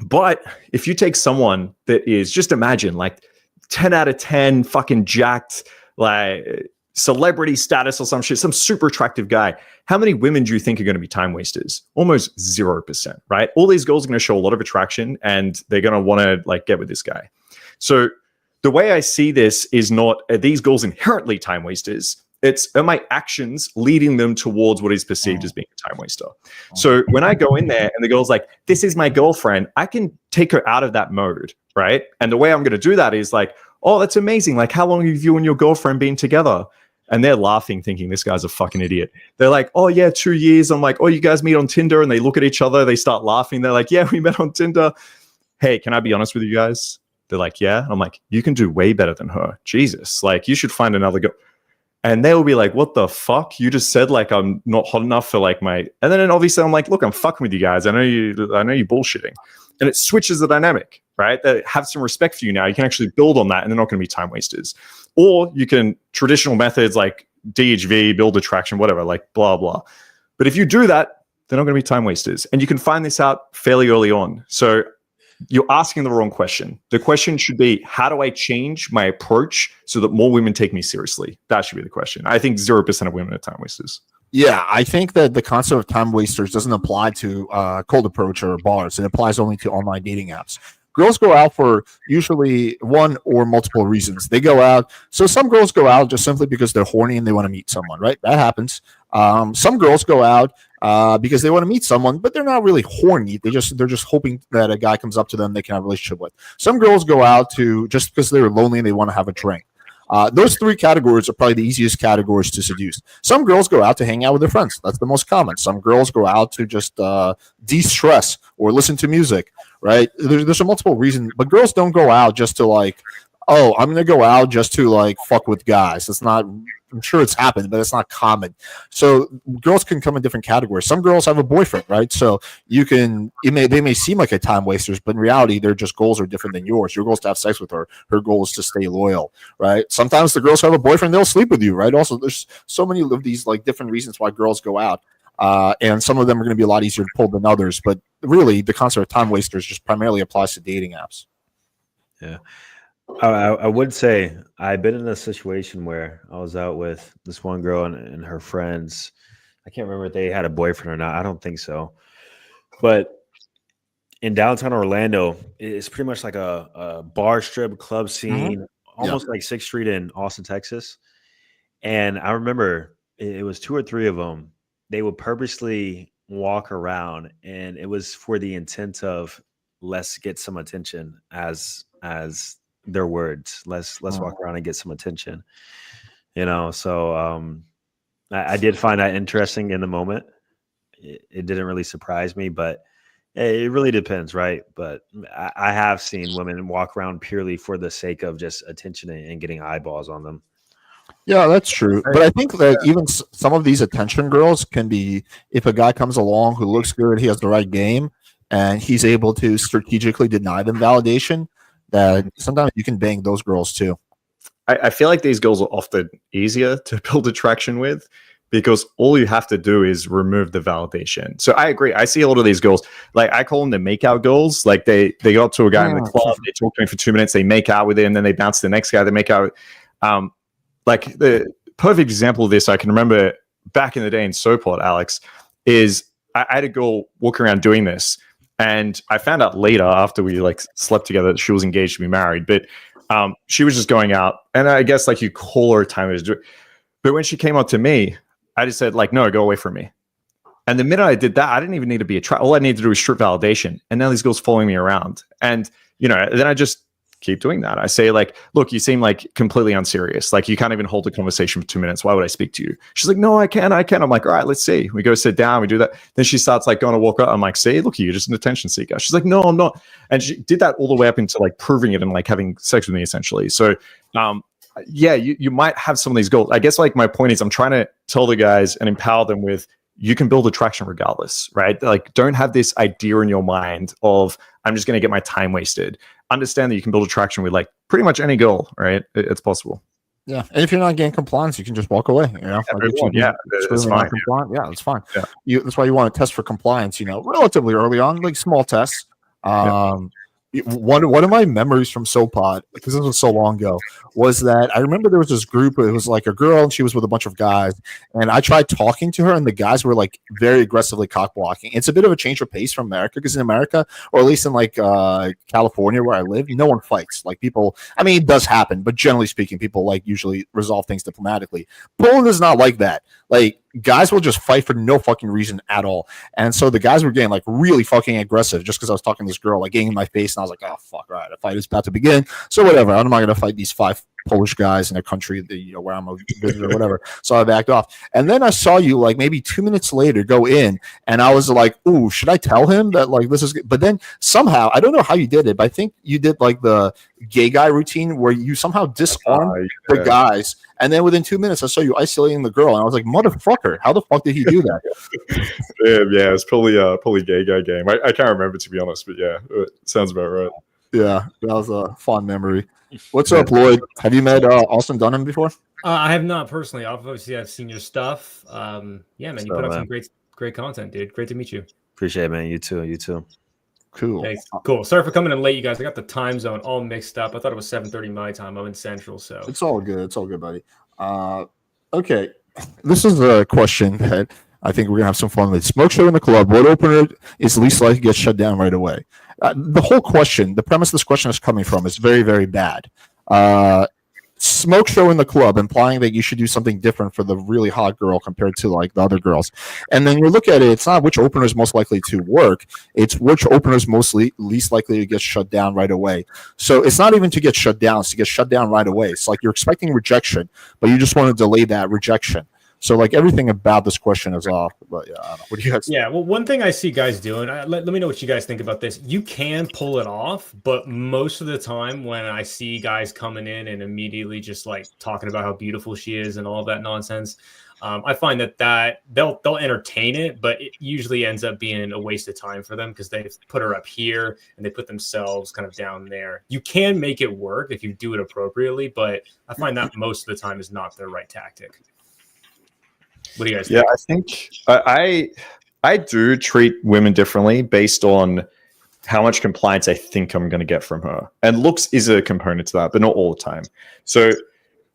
But if you take someone that is, just imagine like 10 out of 10 fucking jacked, like celebrity status or some shit, some super attractive guy, how many women do you think are going to be time wasters? Almost 0%, right? All these girls are going to show a lot of attraction and they're going to want to like get with this guy. So the way I see this is not, are these girls inherently time wasters? It's, are my actions leading them towards what is perceived as being a time waster? So when I go in there and the girl's like, this is my girlfriend, I can take her out of that mode, right? And the way I'm going to do that is like, oh, that's amazing. Like, how long have you and your girlfriend been together? And they're laughing, thinking this guy's a fucking idiot. They're like, oh, yeah, 2 years. I'm like, oh, you guys meet on Tinder? And they look at each other. They start laughing. They're like, yeah, we met on Tinder. Hey, can I be honest with you guys? They're like, yeah. I'm like, you can do way better than her. Jesus. Like, you should find another girl. And they will be like, what the fuck? You just said like I'm not hot enough for like my... And then obviously I'm like, look, I'm fucking with you guys. I know you bullshitting. And it switches the dynamic, right? They have some respect for you now. You can actually build on that and they're not going to be time wasters. Or you can, traditional methods like DHV, build attraction, whatever, like blah, blah. But if you do that, they're not going to be time wasters. And you can find this out fairly early on. So you're asking the wrong question. The question should be, how do I change my approach so that more women take me seriously? That should be the question. I think 0% of women are time wasters. Yeah, I think that the concept of time wasters doesn't apply to cold approach or bars. It applies only to online dating apps. Girls go out for usually one or multiple reasons. They go out. So some girls go out just simply because they're horny and they want to meet someone, right? That happens. Some girls go out because they want to meet someone, but they're not really horny. They're just hoping that a guy comes up to them they can have a relationship with. Some girls go out to just because they're lonely and they want to have a drink. Those three categories are probably the easiest categories to seduce. Some girls go out to hang out with their friends. That's the most common. Some girls go out to just de-stress or listen to music, right? There's a multiple reasons, but girls don't go out just to like, oh, I'm going to go out just to like fuck with guys. It's not, I'm sure it's happened, but it's not common. So girls can come in different categories. Some girls have a boyfriend, right? So they may seem like a time wasters, but in reality, their just goals are different than yours. Your goal is to have sex with her. Her goal is to stay loyal, right? Sometimes the girls have a boyfriend, they'll sleep with you, right? Also, there's so many of these like different reasons why girls go out. And some of them are going to be a lot easier to pull than others. But really, the concept of time wasters just primarily applies to dating apps. Yeah. I would say I've been in a situation where I was out with this one girl and her friends. I can't remember if they had a boyfriend or not. I don't think so. But in downtown Orlando, it's pretty much like a bar strip club scene, almost like 6th Street in Austin, Texas. And I remember it was 2 or 3 of them. They would purposely walk around, and it was for the intent of let's get some attention as their words. Let's walk around and get some attention. So I did find that interesting in the moment. It didn't really surprise me, but it really depends, right? But I have seen women walk around purely for the sake of just attention and getting eyeballs on them. Yeah, that's true. But I think that even some of these attention girls can be, if a guy comes along who looks good, he has the right game, and he's able to strategically deny them validation, that sometimes you can bang those girls too. I feel like these girls are often easier to build attraction with because all you have to do is remove the validation. So I agree. I see a lot of these girls, like I call them the makeout girls. Like they go up to a guy in the club, they talk to him for 2 minutes, they make out with him, and then they bounce to the next guy, they make out. Like the perfect example of this, I can remember back in the day in Sopot, Alex, is I had a girl walk around doing this. And I found out later after we like slept together that she was engaged to be married, but she was just going out, and I guess like you call her a time to do it. But when she came up to me, I just said like, no, go away from me. And the minute I did that, I didn't even need to be attracted. All I needed to do was strip validation. And now these girls following me around. And, then I just keep doing that. I say like, look, you seem like completely unserious. Like you can't even hold a conversation for 2 minutes. Why would I speak to you? She's like, no, I can. I'm like, all right, let's see. We go sit down, we do that. Then she starts like going to walk up. I'm like, see, look, you're just an attention seeker. She's like, no, I'm not. And she did that all the way up into like proving it and like having sex with me essentially. So, yeah, you might have some of these goals. I guess like my point is I'm trying to tell the guys and empower them with, you can build attraction regardless, right? Like don't have this idea in your mind of I'm just going to get my time wasted. Understand that you can build attraction with like pretty much any girl, right? It's possible. Yeah, and if you're not getting compliance, you can just walk away. It's fine. Yeah, it's fine. Yeah. That's why you want to test for compliance. Relatively early on, like small tests. one of my memories from SoPod, because this was so long ago, was that I remember there was this group. It was like a girl, and she was with a bunch of guys. And I tried talking to her, and the guys were like very aggressively cock blocking. It's a bit of a change of pace from America, because in America, or at least in like California where I live, no one fights. Like people, I mean, it does happen, but generally speaking, people like usually resolve things diplomatically. Poland is not like that. Like guys will just fight for no fucking reason at all. And so the guys were getting like really fucking aggressive just because I was talking to this girl, like getting in my face, and I was like, oh fuck, all right, the fight is about to begin. So whatever, I'm not gonna fight these 5 Polish guys in a country that, you know, where I'm a visitor or whatever. So I backed off. And then I saw you like maybe 2 minutes later go in, and I was like, ooh, should I tell him that like this is good? But then somehow, I don't know how you did it, but I think you did like the gay guy routine where you somehow disarmed the guys. And then within 2 minutes, I saw you isolating the girl, and I was like, "Motherfucker, how the fuck did he do that?" Yeah, it's probably gay guy game. I can't remember, to be honest, but yeah, it sounds about right. Yeah, that was a fond memory. What's up, Lloyd? Have you met Austin Dunham before? I have not personally. Obviously, I've seen your stuff. Yeah, man, you put up some great content, dude. Great to meet you. Appreciate it, man. You too. Cool. Thanks. Cool. Sorry for coming in late, you guys. I got the time zone all mixed up. I thought it was 7:30 my time. I'm in Central, so it's all good. It's all good, buddy. Okay, this is a question that I think we're gonna have some fun with. Smoke show in the club. What opener is least likely to get shut down right away? The whole question, the premise this question is coming from, is very, very bad. Smoke show in the club, implying that you should do something different for the really hot girl compared to like the other girls. And then you look at it, it's not which opener is most likely to work, it's which opener is least likely to get shut down right away. So it's not even to get shut down, it's to get shut down right away. It's like you're expecting rejection, but you just want to delay that rejection. So like everything about this question is off. But yeah, I don't know. What do you guys think? Yeah, well, one thing I see guys doing, let me know what you guys think about this. You can pull it off, but most of the time when I see guys coming in and immediately just like talking about how beautiful she is and all that nonsense, I find that they'll entertain it, but it usually ends up being a waste of time for them because they put her up here and they put themselves kind of down there. You can make it work if you do it appropriately, but I find that most of the time is not the right tactic. What do you guys think? Yeah, I think I do treat women differently based on how much compliance I think I'm going to get from her. And looks is a component to that, but not all the time. So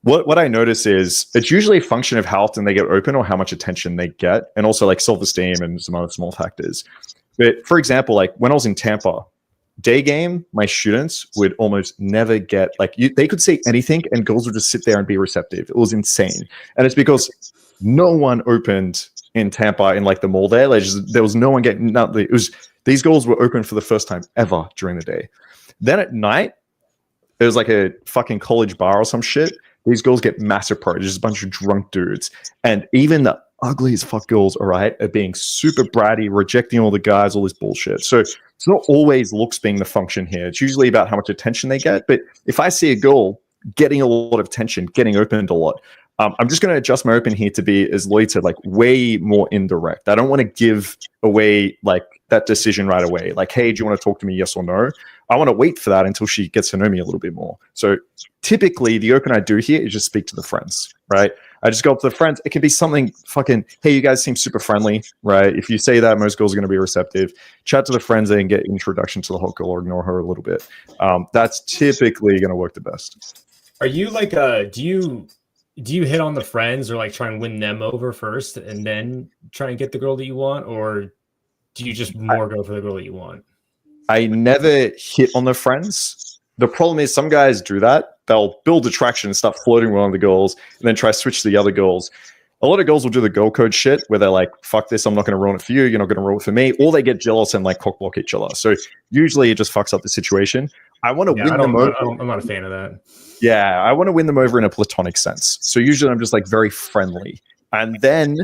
what I notice is it's usually a function of how often they get open or how much attention they get, and also like self-esteem and some other small factors. But for example, like when I was in Tampa, day game, my students would almost never get they could say anything and girls would just sit there and be receptive. It was insane. And it's because no one opened in Tampa in like the mall there. There was no one getting nothing. It was these girls were open for the first time ever during the day. Then at night, it was like a fucking college bar or some shit. These girls get massive parties, just a bunch of drunk dudes. And even the ugliest fuck girls, all right, are being super bratty, rejecting all the guys, all this bullshit. So it's not always looks being the function here. It's usually about how much attention they get. But if I see a girl getting a lot of attention, getting opened a lot, I'm just going to adjust my open here to be, as Lloyd said, like way more indirect. I don't want to give away like that decision right away. Like, hey, do you want to talk to me? Yes or no? I want to wait for that until she gets to know me a little bit more. So typically the open I do here is just speak to the friends, right? I just go up to the friends. It can be something fucking, hey, you guys seem super friendly, right? If you say that, most girls are going to be receptive. Chat to the friends and get introduction to the hot girl or ignore her a little bit. That's typically going to work the best. Are you like, do you hit on the friends or like try and win them over first and then try and get the girl that you want? Or do you just more go for the girl that you want? I never hit on the friends. The problem is some guys do that. They'll build attraction and start flirting with one of the girls and then try to switch to the other girls. A lot of girls will do the girl code shit where they're like, fuck this, I'm not going to ruin it for you. You're not going to ruin it for me. Or they get jealous and like cock block each other. So usually it just fucks up the situation. I want to win them over. I'm not a fan of that. Yeah, I want to win them over in a platonic sense. So usually I'm just like very friendly. And then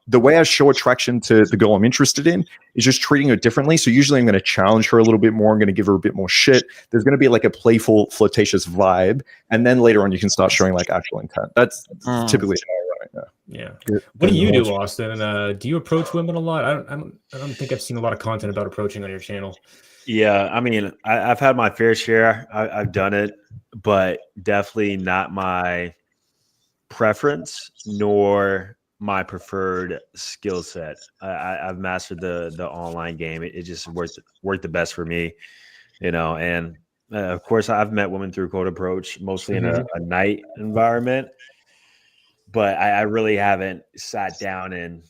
the way I show attraction to the girl I'm interested in is just treating her differently. So usually I'm going to challenge her a little bit more. I'm going to give her a bit more shit. There's going to be like a playful, flirtatious vibe. And then later on, you can start showing like actual intent. That's typically how I run it. Yeah. What do you do, Austin? And do you approach women a lot? I don't think I've seen a lot of content about approaching on your channel. Yeah, I mean, I've had my fair share. I've done it, but definitely not my preference nor my preferred skill set. I've mastered the online game. It just worked the best for me. you know, and of course I've met women through code approach, mostly in Mhm. a night environment, but I really haven't sat down and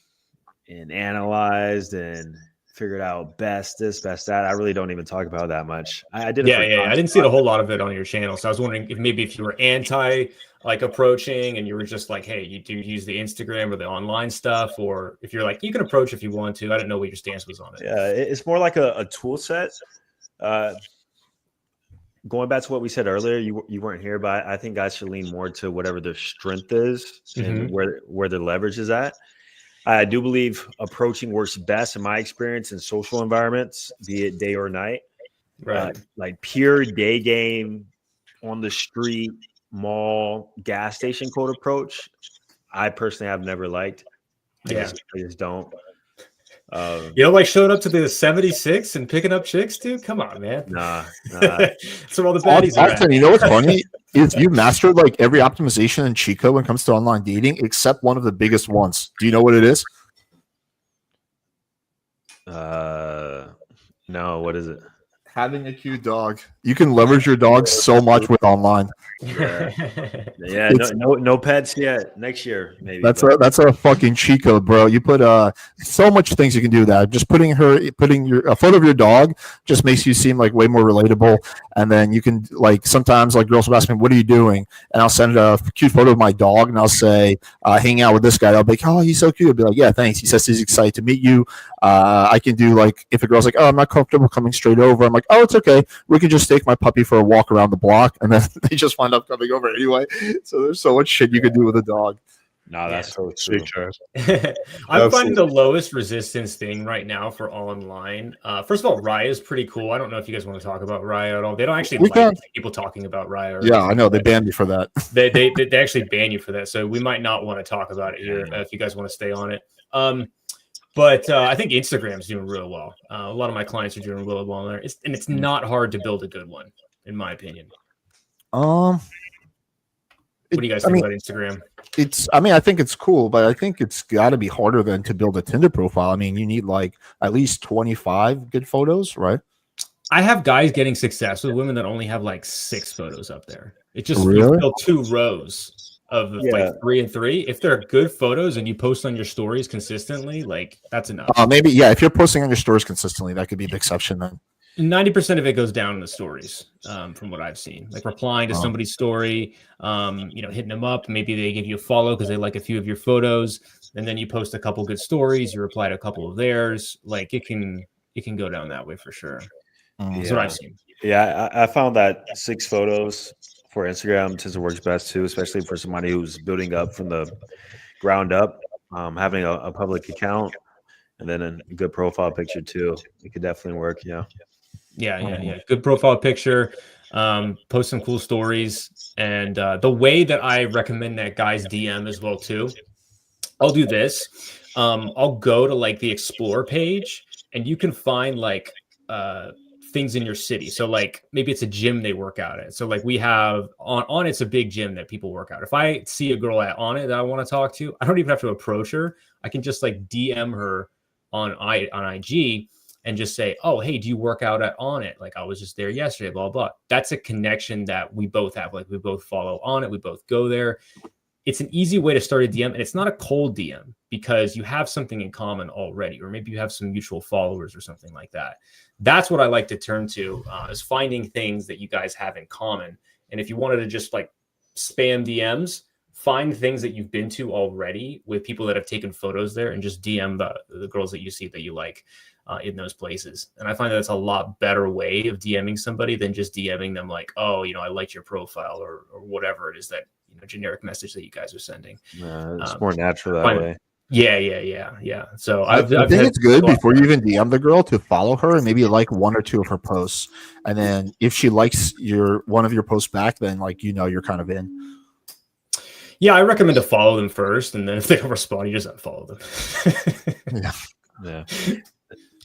analyzed and figured out best this, best that. I really don't even talk about that much. I did it Yeah, for yeah, yeah. I content. didn't see a whole lot of it on your channel, so I was wondering if maybe if you were anti like approaching and you were just like, hey, you do use the Instagram or the online stuff, or if you're like you can approach if you want to. I didn't know what your stance was on it. Yeah, it's more like a tool set. Uh, Going back to what we said earlier, you weren't here, but I think guys should lean more to whatever their strength is and Mhm. where their leverage is at. I do believe approaching works best in my experience in social environments, be it day or night. Right. Like pure day game on the street, mall, gas station code approach. I personally have never liked. Yeah. I just don't. You know, like showing up to the 76 and picking up chicks, dude. Come on, man. Nah. That's where all the baddies are at. Austin, you know what's funny is you mastered like every optimization and cheat code when it comes to online dating, except one of the biggest ones. Do you know what it is? No, what is it? Having a cute dog. You can leverage your dog so much with online. Yeah, no pets yet. Next year, maybe. That's a fucking cheat code, bro. You put so much things you can do with that. Just putting a photo of your dog just makes you seem like way more relatable. And then you can like sometimes like girls will ask me, "What are you doing?" And I'll send a cute photo of my dog, and I'll say, "Hanging out with this guy." I'll be like, "Oh, he's so cute." I'll be like, "Yeah, thanks." He says he's excited to meet you. I can do like if a girl's like, "Oh, I'm not comfortable coming straight over," I'm like, "Oh, it's okay. We can just take my puppy for a walk around the block," and then they just wind up coming over anyway. So there's so much shit you could do with a dog. No, that's so true. I'm finding the lowest resistance thing right now for online. First of all, Raya is pretty cool. I don't know if you guys want to talk about Raya at all. They don't actually like people talking about Raya. Yeah, I know they banned me for that. They actually ban you for that, so we might not want to talk about it here if you guys want to stay on it. But I think Instagram's doing real well. A lot of my clients are doing really well on there, and it's not hard to build a good one, in my opinion. What do you guys think about Instagram? I think it's cool, but I think it's got to be harder than to build a Tinder profile. I mean, you need like at least 25 good photos, right? I have guys getting success with women that only have like 6 photos up there. It just Really? you fill 2 rows of like 3 and 3. If they're good photos and you post on your stories consistently, like that's enough. Maybe, yeah. If you're posting on your stories consistently, that could be the exception then. 90% of it goes down in the stories, from what I've seen. Like replying to somebody's story, hitting them up. Maybe they give you a follow because they like a few of your photos, and then you post a couple good stories. You reply to a couple of theirs. Like it can go down that way for sure. That's what I've seen. Yeah, I found that 6 photos for Instagram since it works best too, especially for somebody who's building up from the ground up. Having a public account and then a good profile picture too. It could definitely work. Yeah. Yeah. Good profile picture. Post some cool stories. And the way that I recommend that guys DM as well too, I'll do this. I'll go to like the explore page and you can find like things in your city. So like maybe it's a gym they work out at. So like we have on it's a big gym that people work out. If I see a girl on it that I want to talk to, I don't even have to approach her. I can just like DM her on IG and just say, "Oh, hey, do you work out at On It? Like I was just there yesterday, blah, blah." That's a connection that we both have. Like we both follow On It. We both go there. It's an easy way to start a DM, and it's not a cold DM because you have something in common already, or maybe you have some mutual followers or something like that. That's what I like to turn to is finding things that you guys have in common. And if you wanted to just like spam DMs, find things that you've been to already with people that have taken photos there and just DM the girls that you see that you like in those places. And I find that's a lot better way of DMing somebody than just DMing them like, "Oh, I liked your profile," or whatever it is that generic message that you guys are sending. It's more natural that way. Yeah. So I think it's good before you even DM the girl to follow her and maybe like 1 or 2 of her posts. And then if she likes one of your posts back, then like you're kind of in. Yeah, I recommend to follow them first, and then if they don't respond, you just unfollow them. Yeah.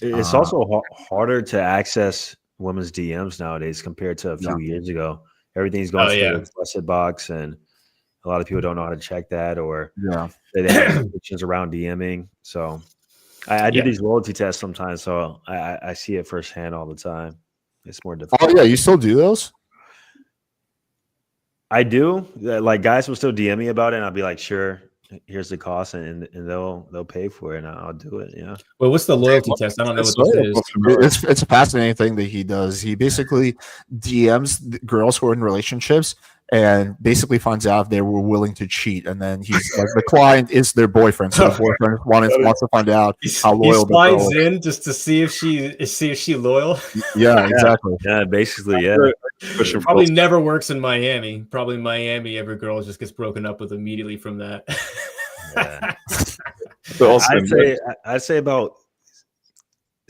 It's also harder to access women's DMs nowadays compared to a few years ago. Everything's going through the blessed box, and a lot of people don't know how to check that, or they have restrictions around DMing. So I do these loyalty tests sometimes, so I see it firsthand all the time. It's more difficult. Oh yeah, you still do those? I do. Like guys will still DM me about it, and I'll be like, "Sure, here's the cost," and they'll pay for it, and I'll do it. Yeah. Well, what's the loyalty test? I don't know what this is. It's a fascinating thing that he does. He basically DMs the girls who are in relationships and basically finds out if they were willing to cheat, and then he's like, the client is their boyfriend, so the boyfriend wants to find out how loyal. He slides in just to see if she loyal. Yeah, exactly. Yeah, basically, yeah. Probably never works in Miami. Probably Miami, every girl just gets broken up with immediately from that. Yeah. So I'd say about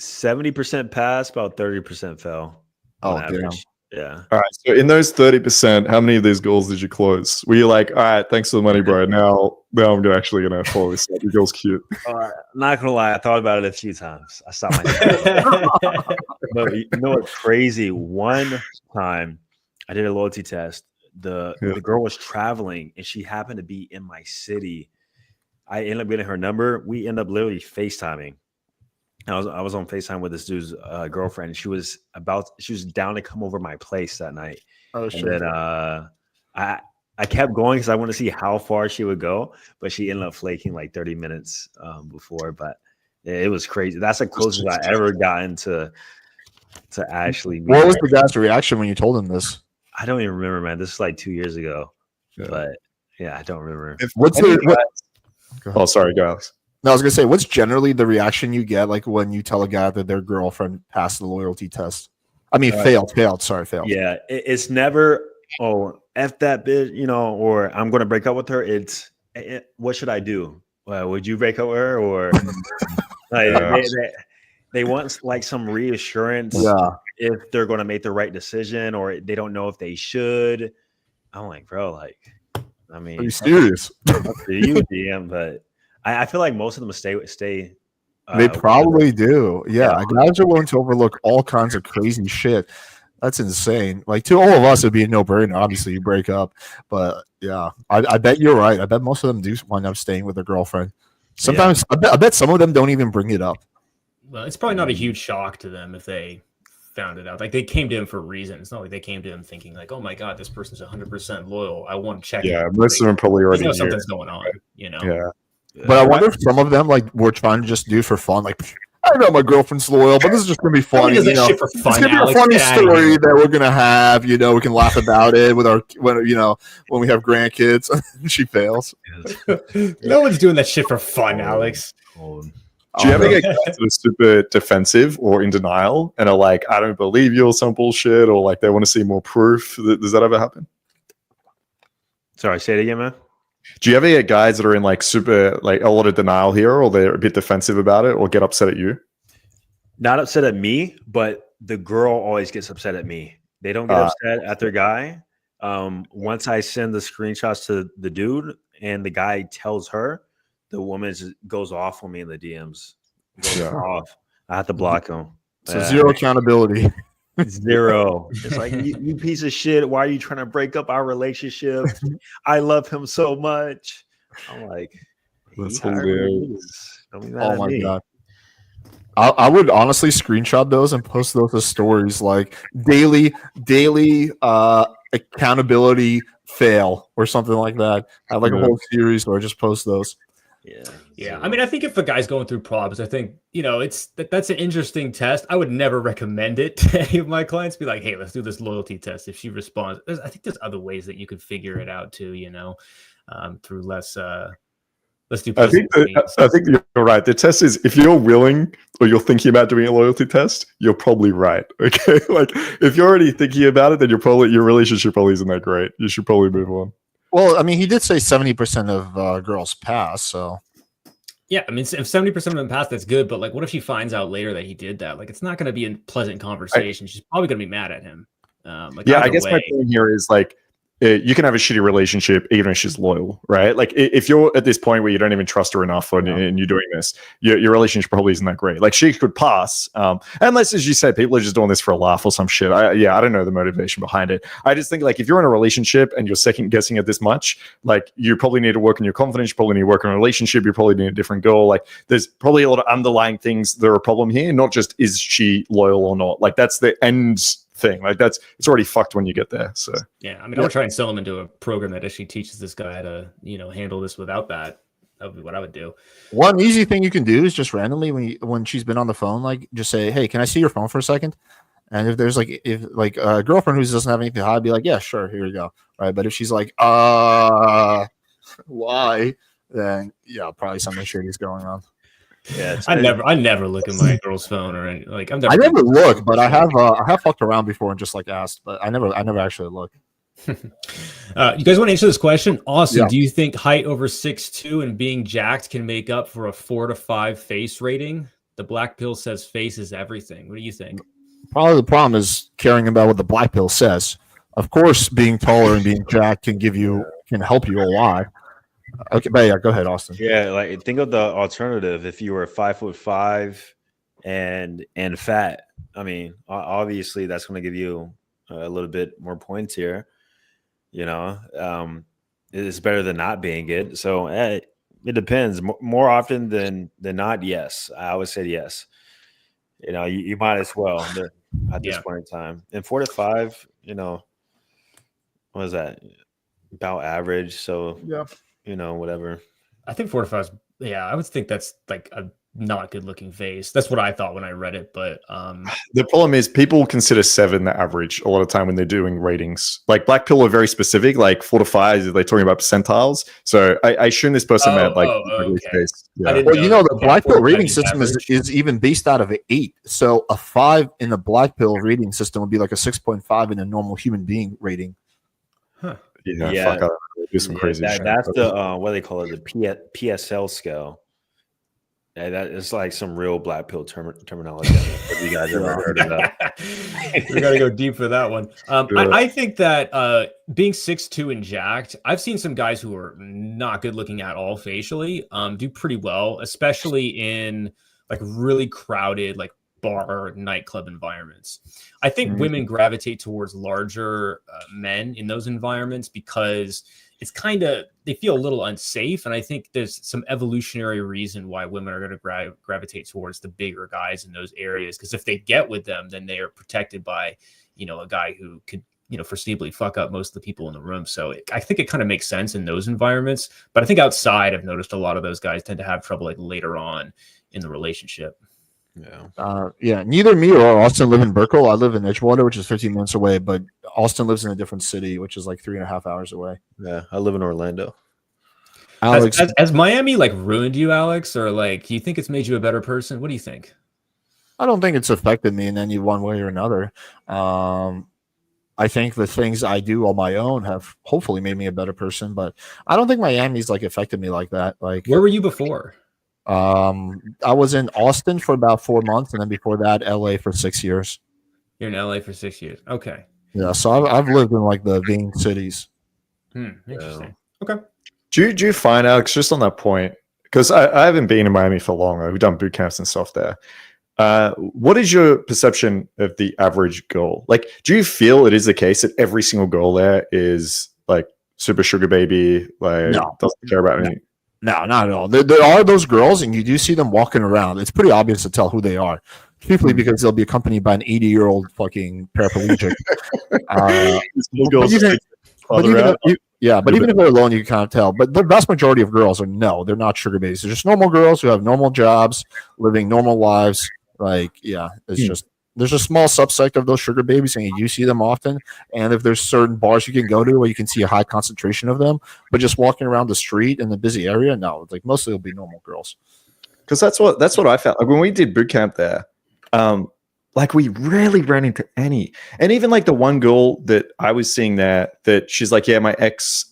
70% pass, about 30% fail. Oh, on average. Yeah. All right. So in those 30%, how many of these goals did you close? Were you like, all right, thanks for the money, bro. Now I'm actually gonna follow this. The girl's cute. Not gonna lie, I thought about it a few times. I stopped myself. But you know what's crazy? One time I did a loyalty test. The girl was traveling and she happened to be in my city. I ended up getting her number. We ended up literally FaceTiming. I was on FaceTime with this dude's girlfriend. And she was down to come over my place that night. Oh, and sure. then I kept going because I want to see how far she would go, but she ended up flaking like 30 minutes before. But it was crazy. That's the closest I ever gotten to actually. What was the guy's reaction when you told him this? I don't even remember, man. This is like 2 years ago. Yeah. But yeah, I don't remember. Oh, sorry, guys. No, I was gonna say, what's generally the reaction you get like when you tell a guy that their girlfriend passed the loyalty test? I mean, failed. Sorry, failed. Yeah, it's never, oh, F that bitch, or I'm gonna break up with her. It's what should I do? Would you break up with her, or like, they want like some reassurance if they're gonna make the right decision, or they don't know if they should. I'm like, bro, like, I mean, are you serious? Up to you, DM, but I feel like most of them stay. They probably do. Yeah, guys are willing to overlook all kinds of crazy shit. That's insane. Like, to all of us, it'd be a no-brainer. Obviously, you break up, but yeah, I bet you're right. I bet most of them do wind up staying with their girlfriend. Sometimes, I bet some of them don't even bring it up. Well, it's probably not a huge shock to them if they found it out. Like, they came to him for a reason. It's not like they came to him thinking like, oh my god, this person's 100% loyal. I want to check. Yeah, most of them probably already know something's going on. Yeah. But I wonder if some of them like were trying to just do it for fun. Like, I know my girlfriend's loyal, but this is just gonna be funny. Shit for fun, it's gonna be a funny story that we're gonna have. We can laugh about it with when we have grandkids. She fails. No one's doing that shit for fun, Alex. Do you ever get guys that are super defensive or in denial and are like, I don't believe you or some bullshit, or like they want to see more proof? Does that ever happen? Sorry, say it again, man. Do you ever get guys that are in like super, like a lot of denial here, or they're a bit defensive about it, or get upset at you? Not upset at me, but the girl always gets upset at me. They don't get upset at their guy. Once I send the screenshots to the dude and the guy tells her, the woman goes off on me in the DMs. Goes off. I have to block him. So zero accountability. Zero. It's like, you piece of shit. Why are you trying to break up our relationship? I love him so much. I'm like, that's hilarious. Oh my god. I would honestly screenshot those and post those as stories, like daily accountability fail or something like that. I have like a whole series where I just post those. Yeah. I mean, I think if a guy's going through problems, I think that's an interesting test. I would never recommend it to any of my clients. Be like, hey, let's do this loyalty test. If she responds, I think there's other ways that you could figure it out too. Through less. Let's do. I think you're right. The test is, if you're willing or you're thinking about doing a loyalty test, you're probably right. Okay, like if you're already thinking about it, then your relationship probably isn't that great. You should probably move on. Well, I mean, he did say 70% of girls pass, so. Yeah, I mean, if 70% of them pass, that's good. But like, what if she finds out later that he did that? Like, it's not going to be a pleasant conversation. She's probably going to be mad at him. I guess my point here is like, you can have a shitty relationship even if she's loyal, right? Like if you're at this point where you don't even trust her enough and you're doing this, your relationship probably isn't that great. Like she could pass, unless, as you said, people are just doing this for a laugh or some shit. I don't know the motivation behind it. I just think like if you're in a relationship and you're second guessing it this much, like you probably need to work on your confidence, you probably need to work on a relationship, you probably need a different goal. Like there's probably a lot of underlying things that are a problem here, not just is she loyal or not. Like that's the end thing. Like it's already fucked when you get there. So yeah, I mean, I'm gonna try and sell him into a program that actually teaches this guy how to, handle this without that. That would be what I would do. One easy thing you can do is just randomly when she's been on the phone, like just say, "Hey, can I see your phone for a second?" And if there's like a girlfriend who doesn't have anything to hide, be like, "Yeah, sure, here you go." Right? But if she's like, why? Then yeah, probably something shady's going on. Yeah, I never look at my girl's phone or any, like I never look, but I have fucked around before and just like asked, but I never actually look. You guys want to answer this question? Austin, Yeah. do you think height over 6'2" and being jacked can make up for a 4 to 5 face rating? The black pill says face is everything. What do you think? Probably the problem is caring about what the black pill says. Of course, being taller and being jacked can help you a lot. Okay, but yeah, go ahead, Austin. Yeah, like think of the alternative. If you were 5'5" and fat, I mean, obviously that's going to give you a little bit more points here. It's better than not being it. So it depends. More often than not, yes, I would say yes. You might as well at this point in time. And 4 to 5, what is that? About average. So yeah. Whatever. I think 4 to 5. Yeah, I would think that's like a not good looking face. That's what I thought when I read it. But the problem is people consider 7 the average a lot of time when they're doing ratings. Like black pill are very specific, like 4 to 5, they're talking about percentiles. So I assume this person meant like okay. Yeah. Well, the black pill rating system is even based out of an 8. So a 5 in the black pill rating system would be like a 6.5 in a normal human being rating. Huh. Yeah. Fuck, do some crazy shit. That's the what they call it, the PSL scale. Yeah, that is like some real black pill terminology. Have you guys ever heard of that? We got to go deep for that one. I think that being 6'2" and jacked, I've seen some guys who are not good looking at all facially do pretty well, especially in like really crowded, like bar nightclub environments. I think women gravitate towards larger men in those environments because it's they feel a little unsafe. And I think there's some evolutionary reason why women are going to gravitate towards the bigger guys in those areas. Because if they get with them, then they are protected by, a guy who could, foreseeably fuck up most of the people in the room. So I think it kind of makes sense in those environments. But I think outside, I've noticed a lot of those guys tend to have trouble like later on in the relationship. Yeah. Neither me or Austin live in Burkle. I live in Edgewater, which is 15 minutes away, but Austin lives in a different city, which is like 3.5 hours away. Yeah, I live in Orlando. Alex, has Miami like ruined you, Alex, or like do you think it's made you a better person? What do you think? I don't think it's affected me in any one way or another. I think the things I do on my own have hopefully made me a better person, but I don't think Miami's like affected me like that. Like, where were you before? I was in Austin for about 4 months, and then before that, LA for 6 years. You're in LA for 6 years. Okay. Yeah, so I've lived in like the main cities. Interesting. Okay. Do you find, Alex, just on that point, because I haven't been in Miami for long. We've done boot camps and stuff there. What is your perception of the average girl? Like, do you feel it is the case that every single girl there is like super sugar baby, like doesn't care about anything? No, not at all. There are those girls, and you do see them walking around. It's pretty obvious to tell who they are, chiefly because they'll be accompanied by an 80-year-old fucking paraplegic. Even if they're alone, you can kind of tell. But the vast majority of girls they're not sugar babies. They're just normal girls who have normal jobs, living normal lives. Like, there's a small subsect of those sugar babies, and you do see them often. And if there's certain bars you can go to where you can see a high concentration of them, but just walking around the street in the busy area, no, like mostly it'll be normal girls. Because that's what I felt like when we did boot camp there. Like we rarely ran into any, and even like the one girl that I was seeing there, that she's like, yeah, my ex,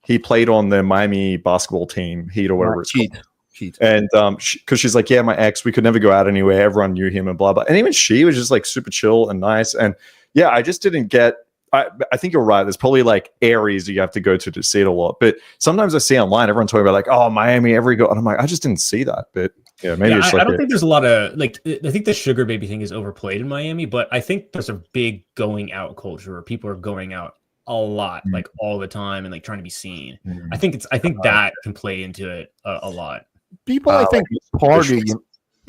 he played on the Miami basketball team, Heat or whatever it's called. Heat. And because she's like, yeah, my ex, we could never go out anywhere, everyone knew him and blah blah. And even she was just like super chill and nice. And yeah, I just didn't get I think you're right. There's probably like areas you have to go to see it a lot. But sometimes I see online everyone talking about like, oh, Miami every go, and I'm like, I just didn't see that. But yeah, maybe it's like I don't think there's a lot of like. I think the sugar baby thing is overplayed in Miami, but I think there's a big going out culture where people are going out a lot, like all the time, and like trying to be seen. I think that can play into it a lot. People, I think, party.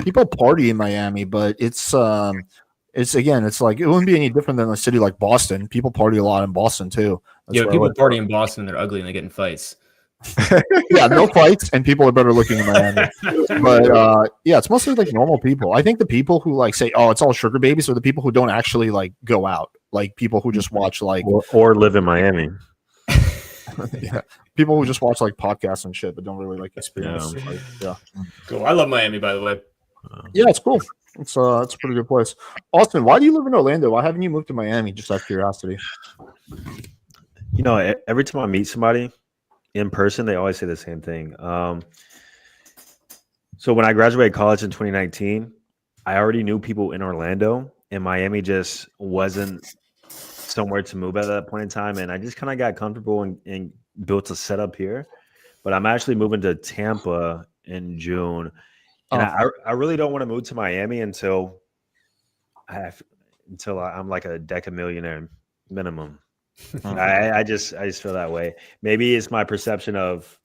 People party in Miami, but it's again, it's like it wouldn't be any different than a city like Boston. People party a lot in Boston too. That's Yeah, people party in Boston and they're ugly and they get in fights. Yeah, no fights, and people are better looking in Miami. But yeah, it's mostly like normal people. I think the people who like say, "Oh, it's all sugar babies," are the people who don't actually like go out. Like people who just watch like or live in Miami. Yeah, people who just watch like podcasts and shit, but don't really like experience. Yeah. Like, yeah, Cool. I love Miami, by the way. yeah, it's cool. It's a pretty good place. Austin, why do you live in Orlando? Why haven't you moved to Miami? Just out of curiosity. You know, every time I meet somebody in person, they always say the same thing. So when I graduated college in 2019, I already knew people in Orlando, and Miami just wasn't somewhere to move at that point in time. And I just kind of got comfortable and built a setup here. But I'm actually moving to Tampa in June. And I really don't want to move to Miami until I'm like a decamillionaire minimum. I just feel that way. Maybe it's my perception of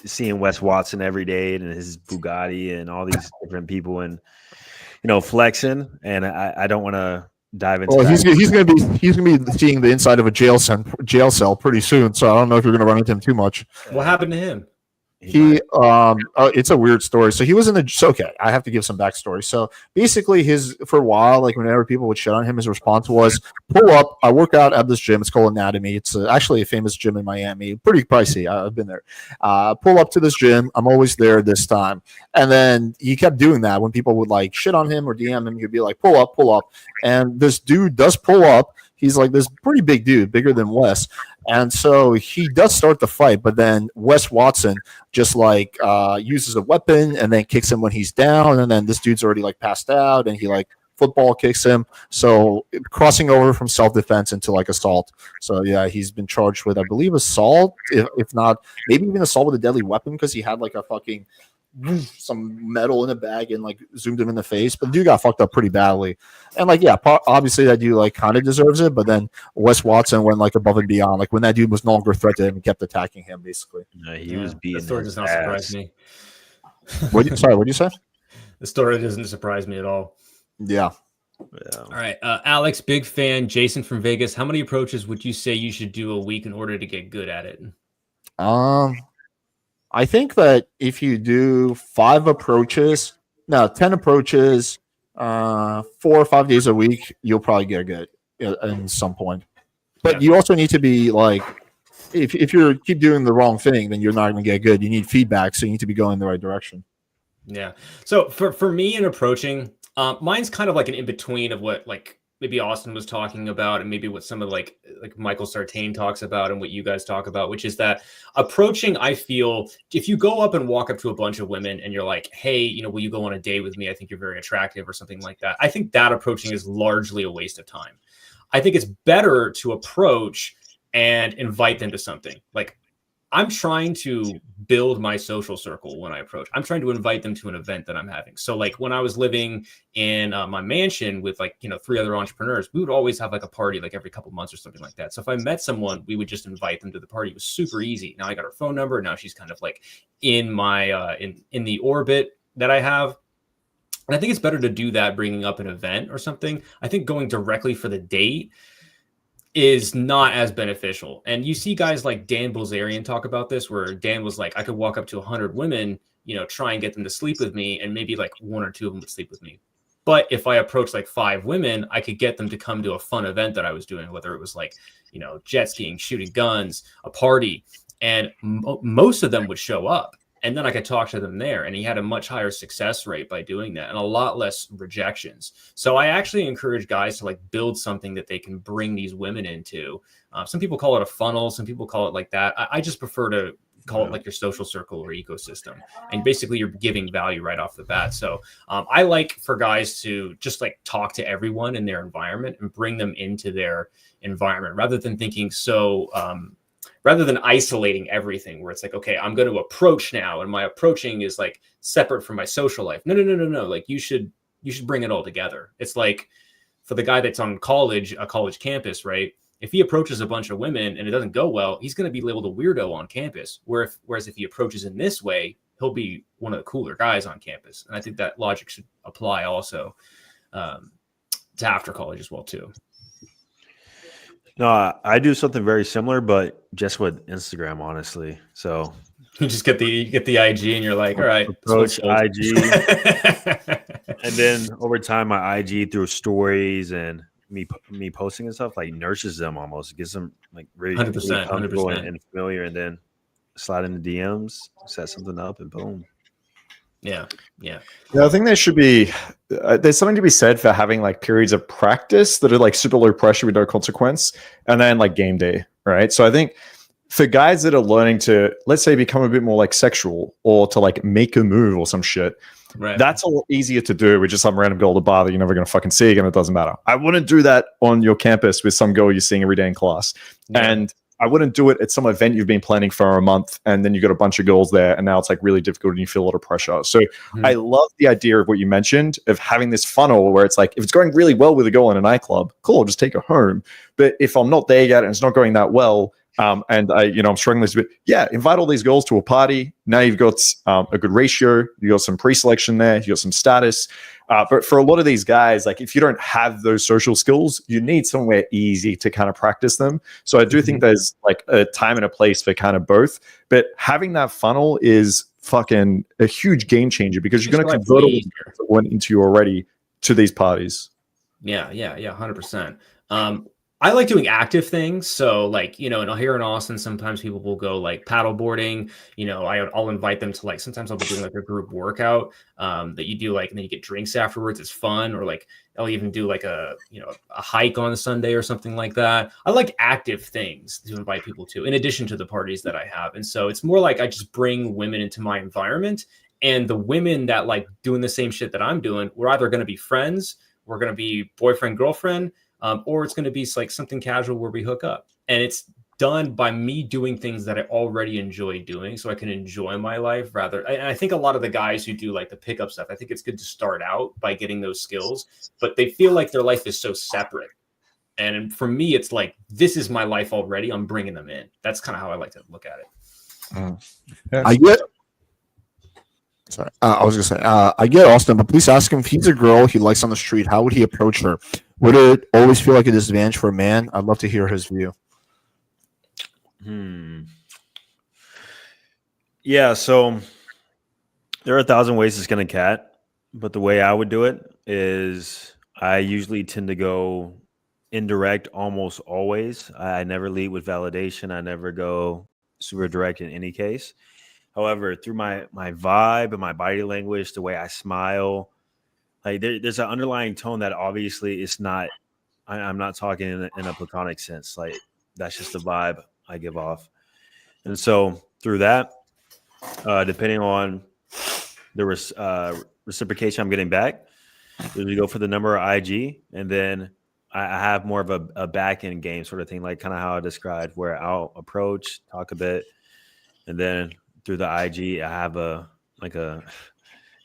seeing Wes Watson every day and his Bugatti and all these different people and flexing. And I don't want to dive into. Well, he's gonna be seeing the inside of a jail cell pretty soon. So I don't know if you're gonna run into him too much. What happened to him? It's a weird story. So he was okay, I have to give some backstory. So basically for a while, like whenever people would shit on him, his response was, pull up, I work out at this gym, it's called Anatomy. It's actually a famous gym in Miami, pretty pricey. I've been there. Pull up to this gym, I'm always there this time. And then he kept doing that. When people would like shit on him or DM him, he'd be like, pull up. And this dude does pull up. He's like this pretty big dude, bigger than Wes. And so he does start the fight, but then Wes Watson just like uses a weapon and then kicks him when he's down. And then this dude's already like passed out and he like football kicks him. So crossing over from self-defense into like assault. So yeah, he's been charged with, I believe, assault, if not maybe even assault with a deadly weapon, because he had like a fucking some metal in a bag and like zoomed him in the face. But the dude got fucked up pretty badly. And like, yeah, obviously that dude like kind of deserves it. But then Wes Watson went like above and beyond. Like when that dude was no longer a threat to him, he kept attacking him basically. He was beating. The story does not surprise me. What'd you say? The story doesn't surprise me at all. Yeah. All right, Alex, big fan. Jason from Vegas. How many approaches would you say you should do a week in order to get good at it? I think that if you do 10 approaches, 4 or 5 days a week, you'll probably get good at some point. But you also need to be like, if you keep doing the wrong thing, then you're not going to get good. You need feedback, so you need to be going in the right direction. Yeah. So for me in approaching, mine's kind of like an in-between of what like maybe Austin was talking about and maybe what some of like Michael Sartain talks about and what you guys talk about, which is that approaching, I feel if you go up and walk up to a bunch of women and you're like, hey, will you go on a date with me? I think you're very attractive or something like that. I think that approaching is largely a waste of time. I think it's better to approach and invite them to something. Like I'm trying to build my social circle when I approach. I'm trying to invite them to an event that I'm having. So like when I was living in my mansion with 3 other entrepreneurs, we would always have like a party like every couple months or something like that. So if I met someone, we would just invite them to the party. It was super easy. Now I got her phone number. Now she's kind of like in my in the orbit that I have. And I think it's better to do that bringing up an event or something. I think going directly for the date is not as beneficial. And you see guys like Dan Bilzerian talk about this, where Dan was like, I could walk up to 100 women, try and get them to sleep with me, and maybe like 1 or 2 of them would sleep with me. But if I approach like 5 women, I could get them to come to a fun event that I was doing, whether it was like, jet skiing, shooting guns, a party, and most of them would show up. And then I could talk to them there. And he had a much higher success rate by doing that and a lot less rejections. So I actually encourage guys to like build something that they can bring these women into. Some people call it a funnel. Some people call it like that. I just prefer to call it like your social circle or ecosystem. And basically you're giving value right off the bat. So I like for guys to just like talk to everyone in their environment and bring them into their environment rather than thinking rather than isolating everything where it's like, okay, I'm going to approach now. And my approaching is like separate from my social life. No. Like you should bring it all together. It's like for the guy that's on a college campus, right? If he approaches a bunch of women and it doesn't go well, he's going to be labeled a weirdo on campus. Whereas if he approaches in this way, he'll be one of the cooler guys on campus. And I think that logic should apply also to after college as well too. No, I do something very similar, but just with Instagram, honestly. So you just get the IG and you're like, all right, approach IG. And then over time, my IG through stories and me posting and stuff like nurtures them almost, gets them like really 100%, comfortable 100%. and familiar, and then slide in the DMs, set something up, and boom. Yeah. I think there should be there's something to be said for having like periods of practice that are like super low pressure with no consequence, and then like game day, right? So I think for guys that are learning to, let's say, become a bit more like sexual or to like make a move or some shit, Right. that's a lot easier to do with just some random girl at the bar that you're never going to fucking see again. It doesn't matter. I wouldn't do that on your campus with some girl you're seeing every day in class. Yeah. And I wouldn't do it at some event you've been planning for a month and then you got a bunch of girls there and now it's like really difficult and you feel a lot of pressure. So I love the idea of what you mentioned of having this funnel where it's like, if it's going really well with a girl in a nightclub, cool, I'll just take her home. But if I'm not there yet and it's not going that well, and I'm struggling this bit, invite all these girls to a party. Now you've got a good ratio, you got some pre-selection there, you got some status. But for a lot of these guys, like if you don't have those social skills, you need somewhere easy to kind of practice them. So I do think there's like a time and a place for kind of both. But having that funnel is fucking a huge game changer because you're going to convert all the girls that went into you already to these parties. Yeah, 100%. I like doing active things. So like, and here in Austin, sometimes people will go like paddle boarding, I'll invite them to like, sometimes I'll be doing like a group workout that you do like, and then you get drinks afterwards. It's fun. Or like, I'll even do like a hike on a Sunday or something like that. I like active things to invite people to, in addition to the parties that I have. And so it's more like I just bring women into my environment, and the women that like doing the same shit that I'm doing, we're either going to be friends, we're going to be boyfriend, girlfriend, or it's going to be like something casual where we hook up. And it's done by me doing things that I already enjoy doing so I can enjoy my life rather. And I think a lot of the guys who do like the pickup stuff, I think it's good to start out by getting those skills, but they feel like their life is so separate. And for me, it's like, this is my life already. I'm bringing them in. That's kind of how I like to look at it. I get. Sorry, I was gonna say I get Austin, but please ask him if he's a girl he likes on the street. How would he approach her? Would it always feel like a disadvantage for a man? I'd love to hear his view. Yeah, so there are 1,000 ways to skin a cat, but the way I would do it is I usually tend to go indirect almost always. I never lead with validation. I never go super direct in any case. However, through my vibe and my body language, the way I smile, like there's an underlying tone that obviously it's not. I'm not talking in a platonic sense. Like that's just the vibe I give off. And so through that, depending on the reciprocation I'm getting back, we go for the number of IG, and then I have more of a back end game sort of thing, like kind of how I described, where I'll approach, talk a bit, and then through the IG, I have a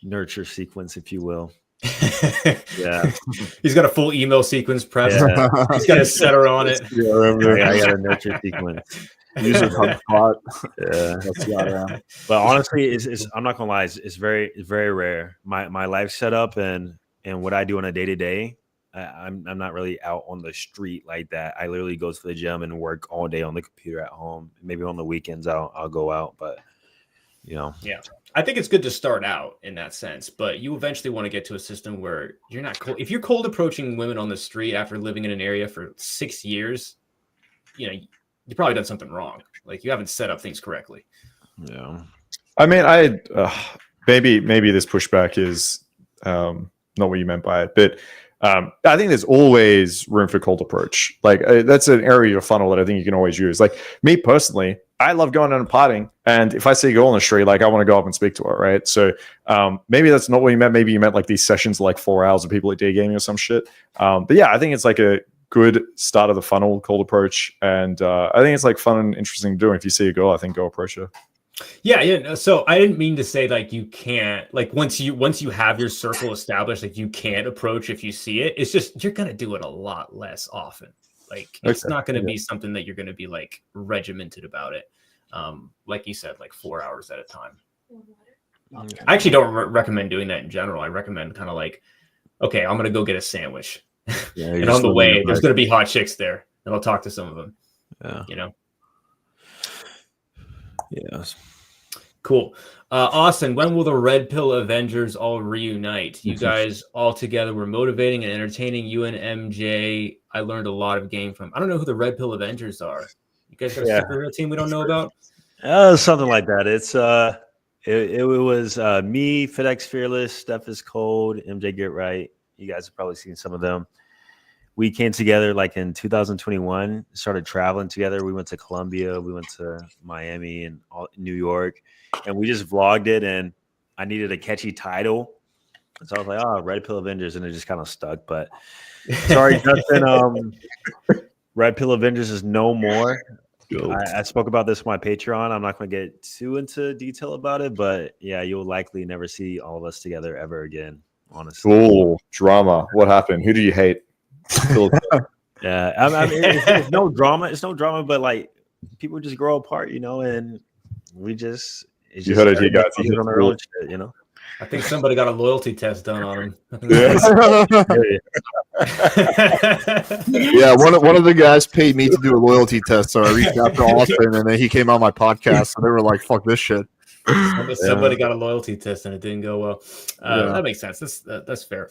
nurture sequence, if you will. Yeah, he's got a full email sequence prepped. Yeah. He's got a setter on it. I got a nurture sequence. Use it HubSpot. Yeah, but honestly, it's I'm not gonna lie, it's very rare. My life setup and what I do on a day to day, I'm not really out on the street like that. I literally go to the gym and work all day on the computer at home. Maybe on the weekends I'll go out, but Yeah, I think it's good to start out in that sense, but you eventually want to get to a system where you're not cold. If you're cold approaching women on the street after living in an area for 6 years, you probably done something wrong. Like you haven't set up things correctly. Yeah. I mean, maybe this pushback is not what you meant by it, but I think there's always room for cold approach. Like that's an area of funnel that I think you can always use. Like me personally, I love going out and partying, and if I see a girl on the street, like I want to go up and speak to her, right? So maybe that's not what you meant. Maybe you meant like these sessions, like 4 hours of people at day gaming or some shit. But yeah, I think it's like a good start of the funnel cold approach, and I think it's like fun and interesting to do. If you see a girl, I think go approach her. Yeah. So I didn't mean to say like you can't, like once you have your circle established, like you can't approach if you see it. It's just you're gonna do it a lot less often. Like it's not gonna be something that you're gonna be like regimented about it. Like you said, like 4 hours at a time. I actually don't recommend doing that in general. I recommend kind of like, okay, I'm gonna go get a sandwich, and on the way, there's gonna be hot chicks there, and I'll talk to some of them. Yeah. You know. Yes. Cool. Austin, when will the Red Pill Avengers all reunite? You guys all together were motivating and entertaining. You and MJ, I learned a lot of game from. I don't know who the Red Pill Avengers are. You guys got a superhero team we don't know about? Something like that. It's it was me, FedEx Fearless, Steph is Cold, MJ Get Right. You guys have probably seen some of them. We came together like in 2021, started traveling together. We went to Colombia, we went to Miami and New York, and we just vlogged it. And I needed a catchy title. So I was like, oh, Red Pill Avengers. And it just kind of stuck. But sorry, Justin. Red Pill Avengers is no more. I spoke about this on my Patreon. I'm not going to get too into detail about it. But yeah, you'll likely never see all of us together ever again, honestly. Cool. Drama. What happened? Who do you hate? Yeah, I mean, it's no drama. It's no drama, but like people just grow apart, you know, and we just you heard it here, guys. On their own shit, you know. I think somebody got a loyalty test done on him. Yeah, one of the guys paid me to do a loyalty test, so I reached out to Austin, and then he came on my podcast, and they were like, "Fuck this shit." Somebody got a loyalty test and it didn't go well. That makes sense. That's fair.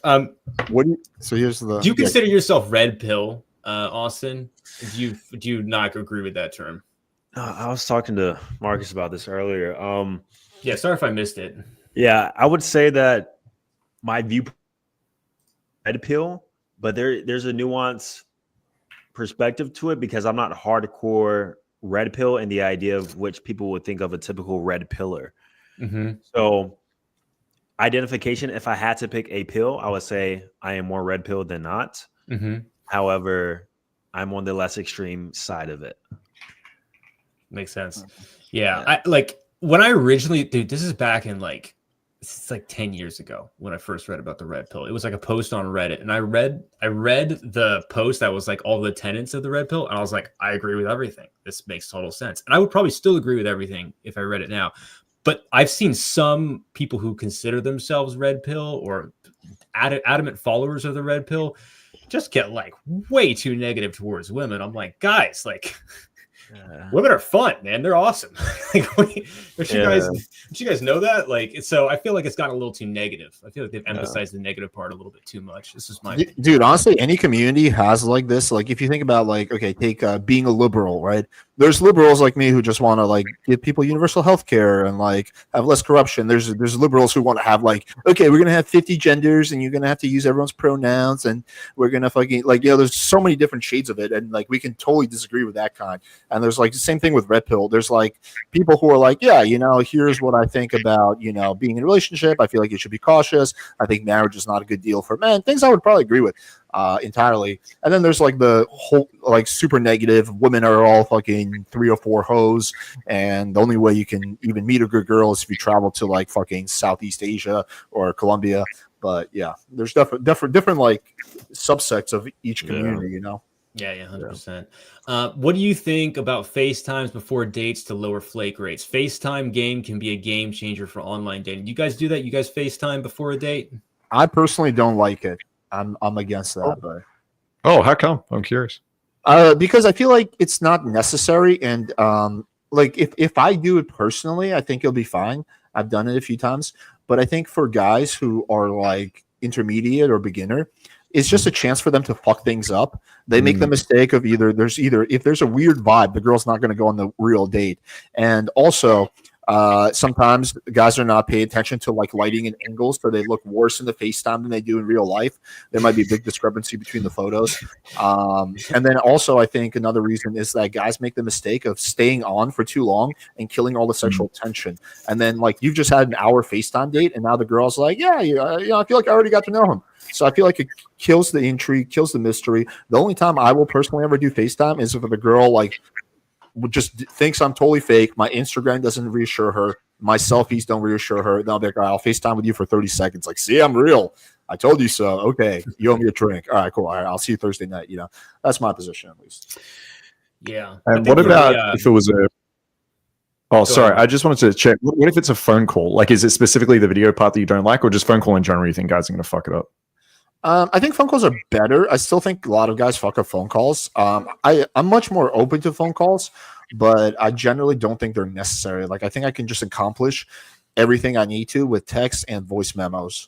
What do you? So here's the. Do you consider yourself red pill, Austin? Do you not agree with that term? I was talking to Marcus about this earlier. Yeah, sorry if I missed it. Yeah, I would say that my view red pill, but there's a nuance perspective to it because I'm not hardcore red pill and the idea of which people would think of a typical red pillar. Mm-hmm. So identification, if I had to pick a pill, I would say I am more red pill than not. Mm-hmm. However, I'm on the less extreme side of it. Makes sense. Yeah. I like when I originally, dude, this is back in like 10 years ago when I first read about the red pill. It was like a post on Reddit, and I read the post that was like all the tenets of the red pill, and I was like, I agree with everything. This makes total sense. And I would probably still agree with everything if I read it now. But I've seen some people who consider themselves red pill or adamant followers of the red pill just get like way too negative towards women. I'm like, guys, like women are fun, man. They're awesome. Like, don't you guys know that? Like, so I feel like it's gotten a little too negative. I feel like they've emphasized the negative part a little bit too much. This is my dude. Honestly, any community has like this. Like, if you think about like, okay, take being a liberal, right? There's liberals like me who just want to like give people universal health care and like have less corruption. There's liberals who want to have like, okay, we're gonna have 50 genders and you're gonna have to use everyone's pronouns and we're gonna fucking like, there's so many different shades of it, and like we can totally disagree with that kind. And there's like the same thing with red pill. There's like people who are like, yeah, here's what I think about being in a relationship. I feel like you should be cautious. I think marriage is not a good deal for men. Things I would probably agree with entirely. And then there's like the whole like super negative, women are all fucking 3 or 4 hoes, and the only way you can even meet a good girl is if you travel to like fucking Southeast Asia or Colombia. But yeah, there's different like subsects of each community, Yeah, 100%. What do you think about FaceTimes before dates to lower flake rates? FaceTime game can be a game changer for online dating. You guys do that? You guys FaceTime before a date? I personally don't like it. I'm against that. But how come? I'm curious. Because I feel like it's not necessary, and like if I do it personally, I think it'll be fine. I've done it a few times, but I think for guys who are like intermediate or beginner, it's just a chance for them to fuck things up. They make the mistake of if there's a weird vibe, the girl's not going to go on the real date. And also, Sometimes guys are not paying attention to like lighting and angles, so they look worse in the FaceTime than they do in real life. There might be a big discrepancy between the photos. And then also, I think another reason is that guys make the mistake of staying on for too long and killing all the sexual tension. And then like you've just had an hour FaceTime date, and now the girl's like, yeah, I feel like I already got to know him. So I feel like it kills the intrigue, kills the mystery. The only time I will personally ever do FaceTime is if the girl like just thinks I'm totally fake. My Instagram doesn't reassure her. My selfies don't reassure her. Then I'll be like, all right, I'll FaceTime with you for 30 seconds. Like, see, I'm real. I told you so. Okay, you owe me a drink. All right, cool. All right, I'll see you Thursday night. You know, that's my position at least. Yeah. And what about if it was a? Oh, sorry. I just wanted to check. What if it's a phone call? Like, is it specifically the video part that you don't like, or just phone call in general? You think guys are going to fuck it up? I think phone calls are better. I still think a lot of guys fuck up phone calls. I'm much more open to phone calls, but I generally don't think they're necessary. Like, I think I can just accomplish everything I need to with text and voice memos.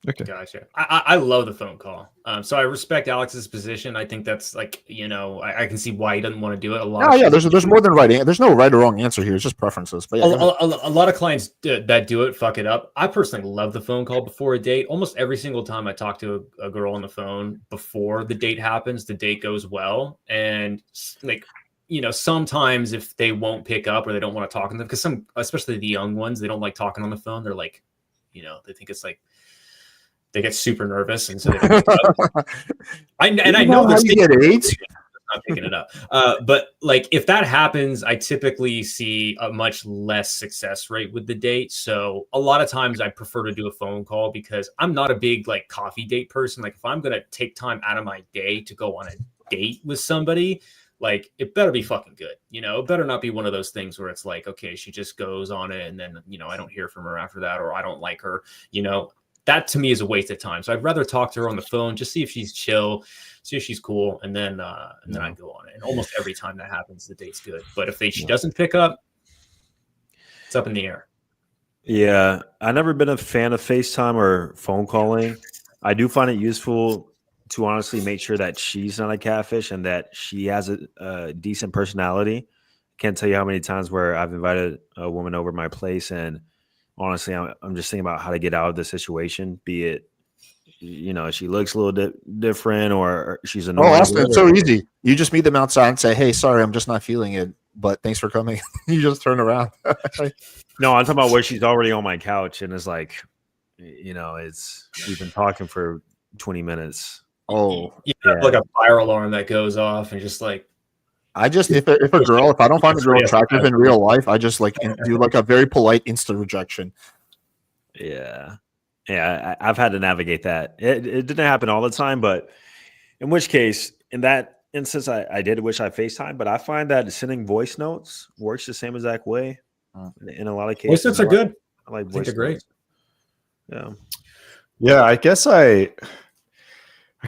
Okay. Gotcha. I love the phone call. So I respect Alex's position. I think that's like, you know, I can see why he doesn't want to do it. There's more than right. There's no right or wrong answer here. It's just preferences. But yeah, a lot of clients that do it fuck it up. I personally love the phone call before a date. Almost every single time I talk to a girl on the phone before the date happens, the date goes well. And like, you know, sometimes if they won't pick up or they don't want to talk to them, because some, especially the young ones, they don't like talking on the phone. They're like, you know, they think it's like, they get super nervous, and so they I know how you get AIDS. Not picking it up, but like if that happens, I typically see a much less success rate with the date. So a lot of times I prefer to do a phone call because I'm not a big like coffee date person. Like if I'm gonna take time out of my day to go on a date with somebody, like it better be fucking good. You know, it better not be one of those things where it's like, okay, she just goes on it and then, you know, I don't hear from her after that, or I don't like her, you know. That to me is a waste of time. So I'd rather talk to her on the phone, just see if she's chill, see if she's cool, and then I go on it. And almost every time that happens, the date's good. But if she doesn't pick up, it's up in the air. Yeah, I've never been a fan of FaceTime or phone calling. I do find it useful to honestly make sure that she's not a catfish and that she has a decent personality. Can't tell you how many times where I've invited a woman over my place and honestly, I'm just thinking about how to get out of the situation, be it, you know, she looks a little bit different or she's annoying. Oh, Austin, it's so easy. You just meet them outside and say, hey, sorry, I'm just not feeling it, but thanks for coming. You just turn around. No, I'm talking about where she's already on my couch and it's like, you know, we've been talking for 20 minutes. Oh, yeah. Like a fire alarm that goes off and just like, if I don't find a girl attractive in real life, I just like do like a very polite instant rejection. Yeah. I've had to navigate that. It didn't happen all the time, but in which case, in that instance, I did wish I FaceTime, but I find that sending voice notes works the same exact way in a lot of cases. Voice notes are good. I like voice notes. They're great. Yeah, I guess I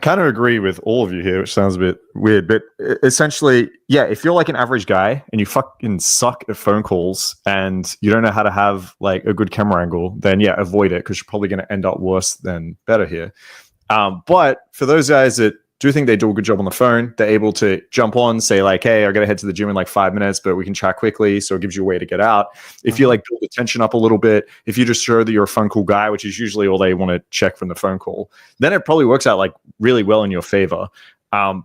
kind of agree with all of you here, which sounds a bit weird, but essentially, yeah, if you're like an average guy and you fucking suck at phone calls and you don't know how to have like a good camera angle, then yeah, avoid it because you're probably going to end up worse than better here. But for those guys that do think they do a good job on the phone, they're able to jump on, say like, hey, I got to head to the gym in like 5 minutes, but we can chat quickly. So it gives you a way to get out. If you like build the tension up a little bit, if you just show that you're a fun, cool guy, which is usually all they want to check from the phone call, then it probably works out like really well in your favor.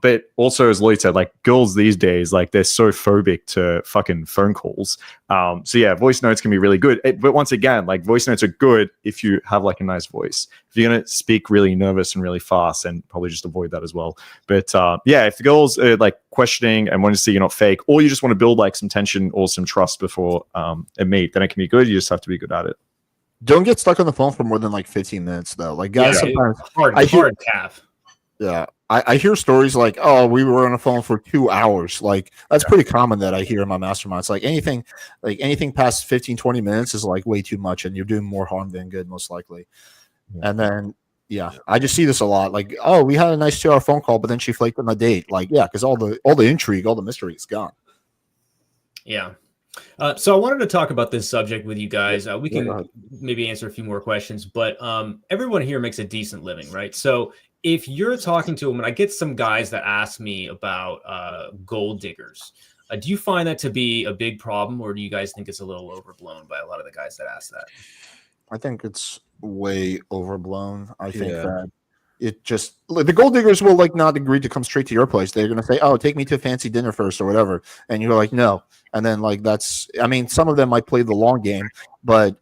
But also, as Lloyd said, like girls these days, like they're so phobic to fucking phone calls. So yeah, voice notes can be really good. But once again, like voice notes are good if you have like a nice voice. If you're going to speak really nervous and really fast, then probably just avoid that as well. But yeah, if the girls are like questioning and want to see you're not fake, or you just want to build like some tension or some trust before a meet, then it can be good. You just have to be good at it. Don't get stuck on the phone for more than like 15 minutes though. Like guys, sometimes hard calf. Yeah. I hear stories like, oh, we were on the phone for 2 hours. Like that's pretty common that I hear in my mastermind. It's like anything past 15, 20 minutes is like way too much and you're doing more harm than good, most likely. Yeah. And then, yeah, I just see this a lot. Like, oh, we had a nice 2 hour phone call, but then she flaked on the date. Like, yeah, because all the intrigue, all the mystery is gone. Yeah. So I wanted to talk about this subject with you guys. We can maybe answer a few more questions, but everyone here makes a decent living, right? So if you're talking to them, and I get some guys that ask me about gold diggers, Do you find that to be a big problem, or do you guys think it's a little overblown by a lot of the guys that ask that? I think it's way overblown. I think Yeah. that it just like, the gold diggers will like not agree to come straight to your place. They're gonna say, "Oh, take me to a fancy dinner first or whatever," and you're like, "No." And then like that's, I mean, some of them might play the long game, but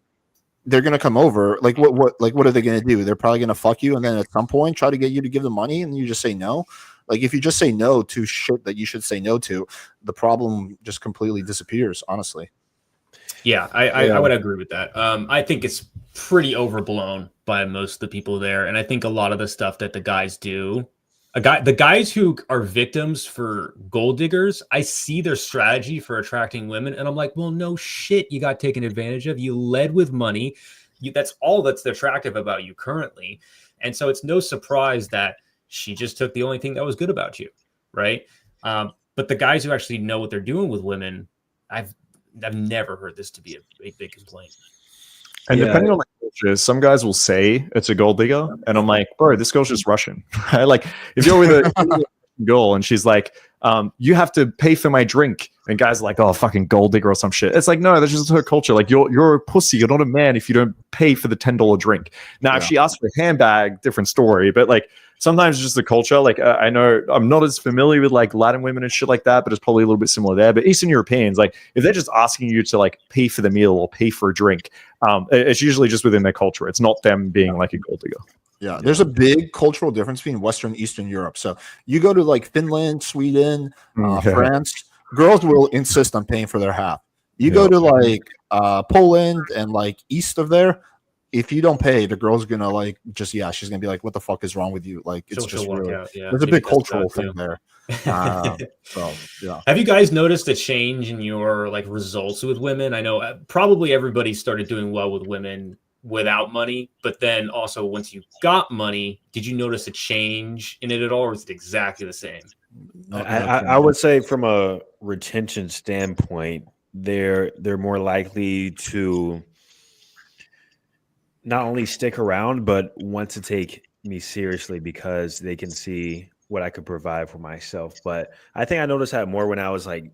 they're gonna come over. Like what are they gonna do? They're probably gonna fuck you, and then at some point try to get you to give them money, and you just say no. Like if you just say no to shit that you should say no to, the problem just completely disappears. Honestly. Yeah, I would agree with that. I think it's pretty overblown by most of the people there, and I think a lot of the stuff that the guys do, the guys who are victims for gold diggers, I see their strategy for attracting women, and I'm like, well, no shit, you got taken advantage of. You led with money. That's all that's attractive about you currently, and so it's no surprise that she just took the only thing that was good about you, right? But the guys who actually know what they're doing with women, I've never heard this to be a big complaint. And depending on the culture, some guys will say it's a gold digger, and I'm like, bro, this girl's just Russian. Right? Like, if you're with a girl and she's like, you have to pay for my drink, and guys are like, oh, fucking gold digger or some shit. It's like, no, that's just her culture. Like, you're a pussy. You're not a man if you don't pay for the $10 drink. Now, if she asks for a handbag, different story. But like, sometimes it's just the culture. Like, I know I'm not as familiar with like Latin women and shit like that, but it's probably a little bit similar there. But Eastern Europeans, like, if they're just asking you to like pay for the meal or pay for a drink, it's usually just within their culture. It's not them being like a gold digger. Yeah, there's a big cultural difference between Western and Eastern Europe. So you go to like Finland, Sweden, France, girls will insist on paying for their half. You go to like Poland and like east of there, if you don't pay, the girl's gonna like just she's gonna be like, "What the fuck is wrong with you?" Like it's just really there's a big cultural thing there. So yeah. Have you guys noticed a change in your like results with women? I know probably everybody started doing well with women without money, but then also once you got money, did you notice a change in it at all, or is it exactly the same? I would say from a retention standpoint, they're more likely to not only stick around, but want to take me seriously because they can see what I could provide for myself. But I think I noticed that more when I was like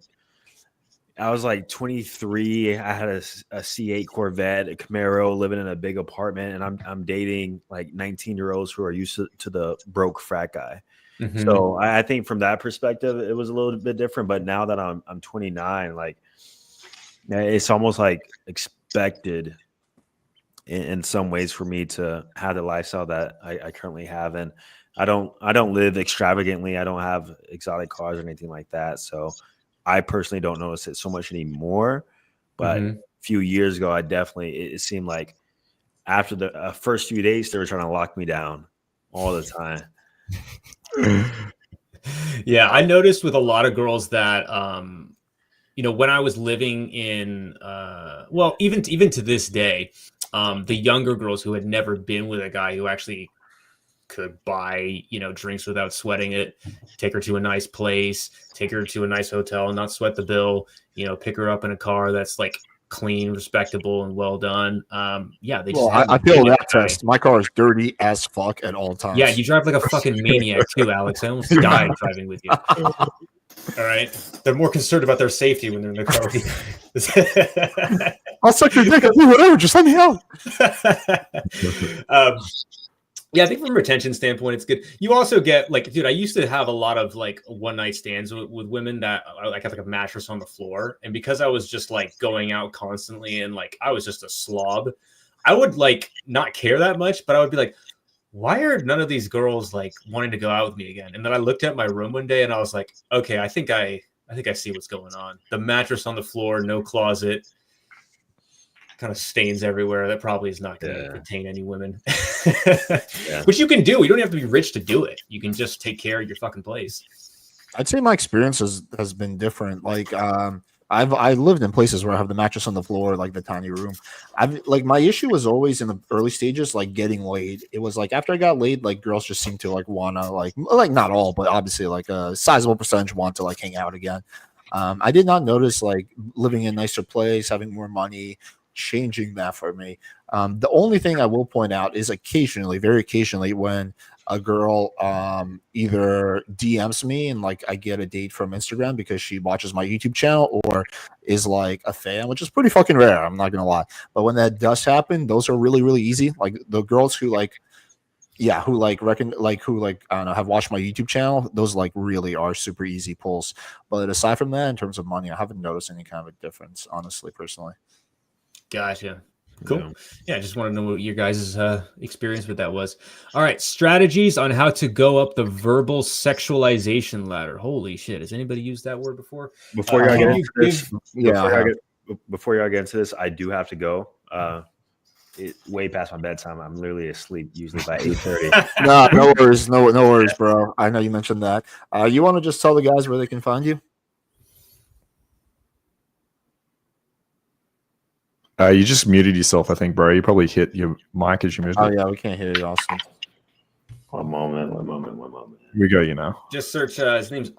23. I had a C8 Corvette, a Camaro, living in a big apartment, and I'm dating like 19-year-olds who are used to the broke frat guy. Mm-hmm. So I think from that perspective, it was a little bit different. But now that I'm 29, like it's almost like expected in some ways for me to have the lifestyle that I currently have. And I don't live extravagantly. I don't have exotic cars or anything like that. So I personally don't notice it so much anymore. But a few years ago, it seemed like after the first few days, they were trying to lock me down all the time. Yeah, I noticed with a lot of girls that, when I was living in, even to this day, the younger girls who had never been with a guy who actually could buy, drinks without sweating it, take her to a nice place, take her to a nice hotel and not sweat the bill, pick her up in a car that's like clean, respectable, and well done. I feel that test. My car is dirty as fuck at all times. Yeah, you drive like a fucking maniac too, Alex. I almost died driving with you. All right. They're more concerned about their safety when they're in the car with you. I'll suck your dick. I'll do whatever. Just let me out. Yeah, I think from a retention standpoint, it's good. You also get I used to have a lot of like one night stands with women that like have like a mattress on the floor. And because I was just like going out constantly and like I was just a slob, I would like not care that much, but I would be like, why are none of these girls like wanting to go out with me again? And then I looked at my room one day and I was like, okay, I think I see what's going on. The mattress on the floor, no closet, kind of stains everywhere. That probably is not going to retain any women. Which you can do. You don't have to be rich to do it. You can just take care of your fucking place. I'd say my experience has been different. Like I lived in places where I have the mattress on the floor, like the tiny room. My issue was always in the early stages, like getting laid. It was like after I got laid, like girls just seemed to like wanna like not all, but obviously like a sizable percentage want to like hang out again. I did not notice like living in a nicer place, having more money, changing that for me. The only thing I will point out is occasionally, very occasionally, when a girl either DMs me and like I get a date from Instagram because she watches my YouTube channel or is like a fan, which is pretty fucking rare. I'm not gonna lie, but when that does happen, those are really really easy. Like the girls who like who like I don't know, have watched my YouTube channel, those like really are super easy pulls. But aside from that, in terms of money, I haven't noticed any kind of a difference, honestly, personally. Gotcha. Cool. Yeah, I just want to know what your guys' experience with that was. All right, strategies on how to go up the verbal sexualization ladder. Holy shit! Has anybody used that word before? Before y'all get into this, Yeah, before y'all get into this, I do have to go. Way past my bedtime. I'm literally asleep usually by 8:30. No worries, no worries, bro. I know you mentioned that. You want to just tell the guys where they can find you? You just muted yourself, I think, bro. You probably hit your mic as you moved. Oh yeah, we can't hear you, Austin. One moment. We got you now. Just search. His name's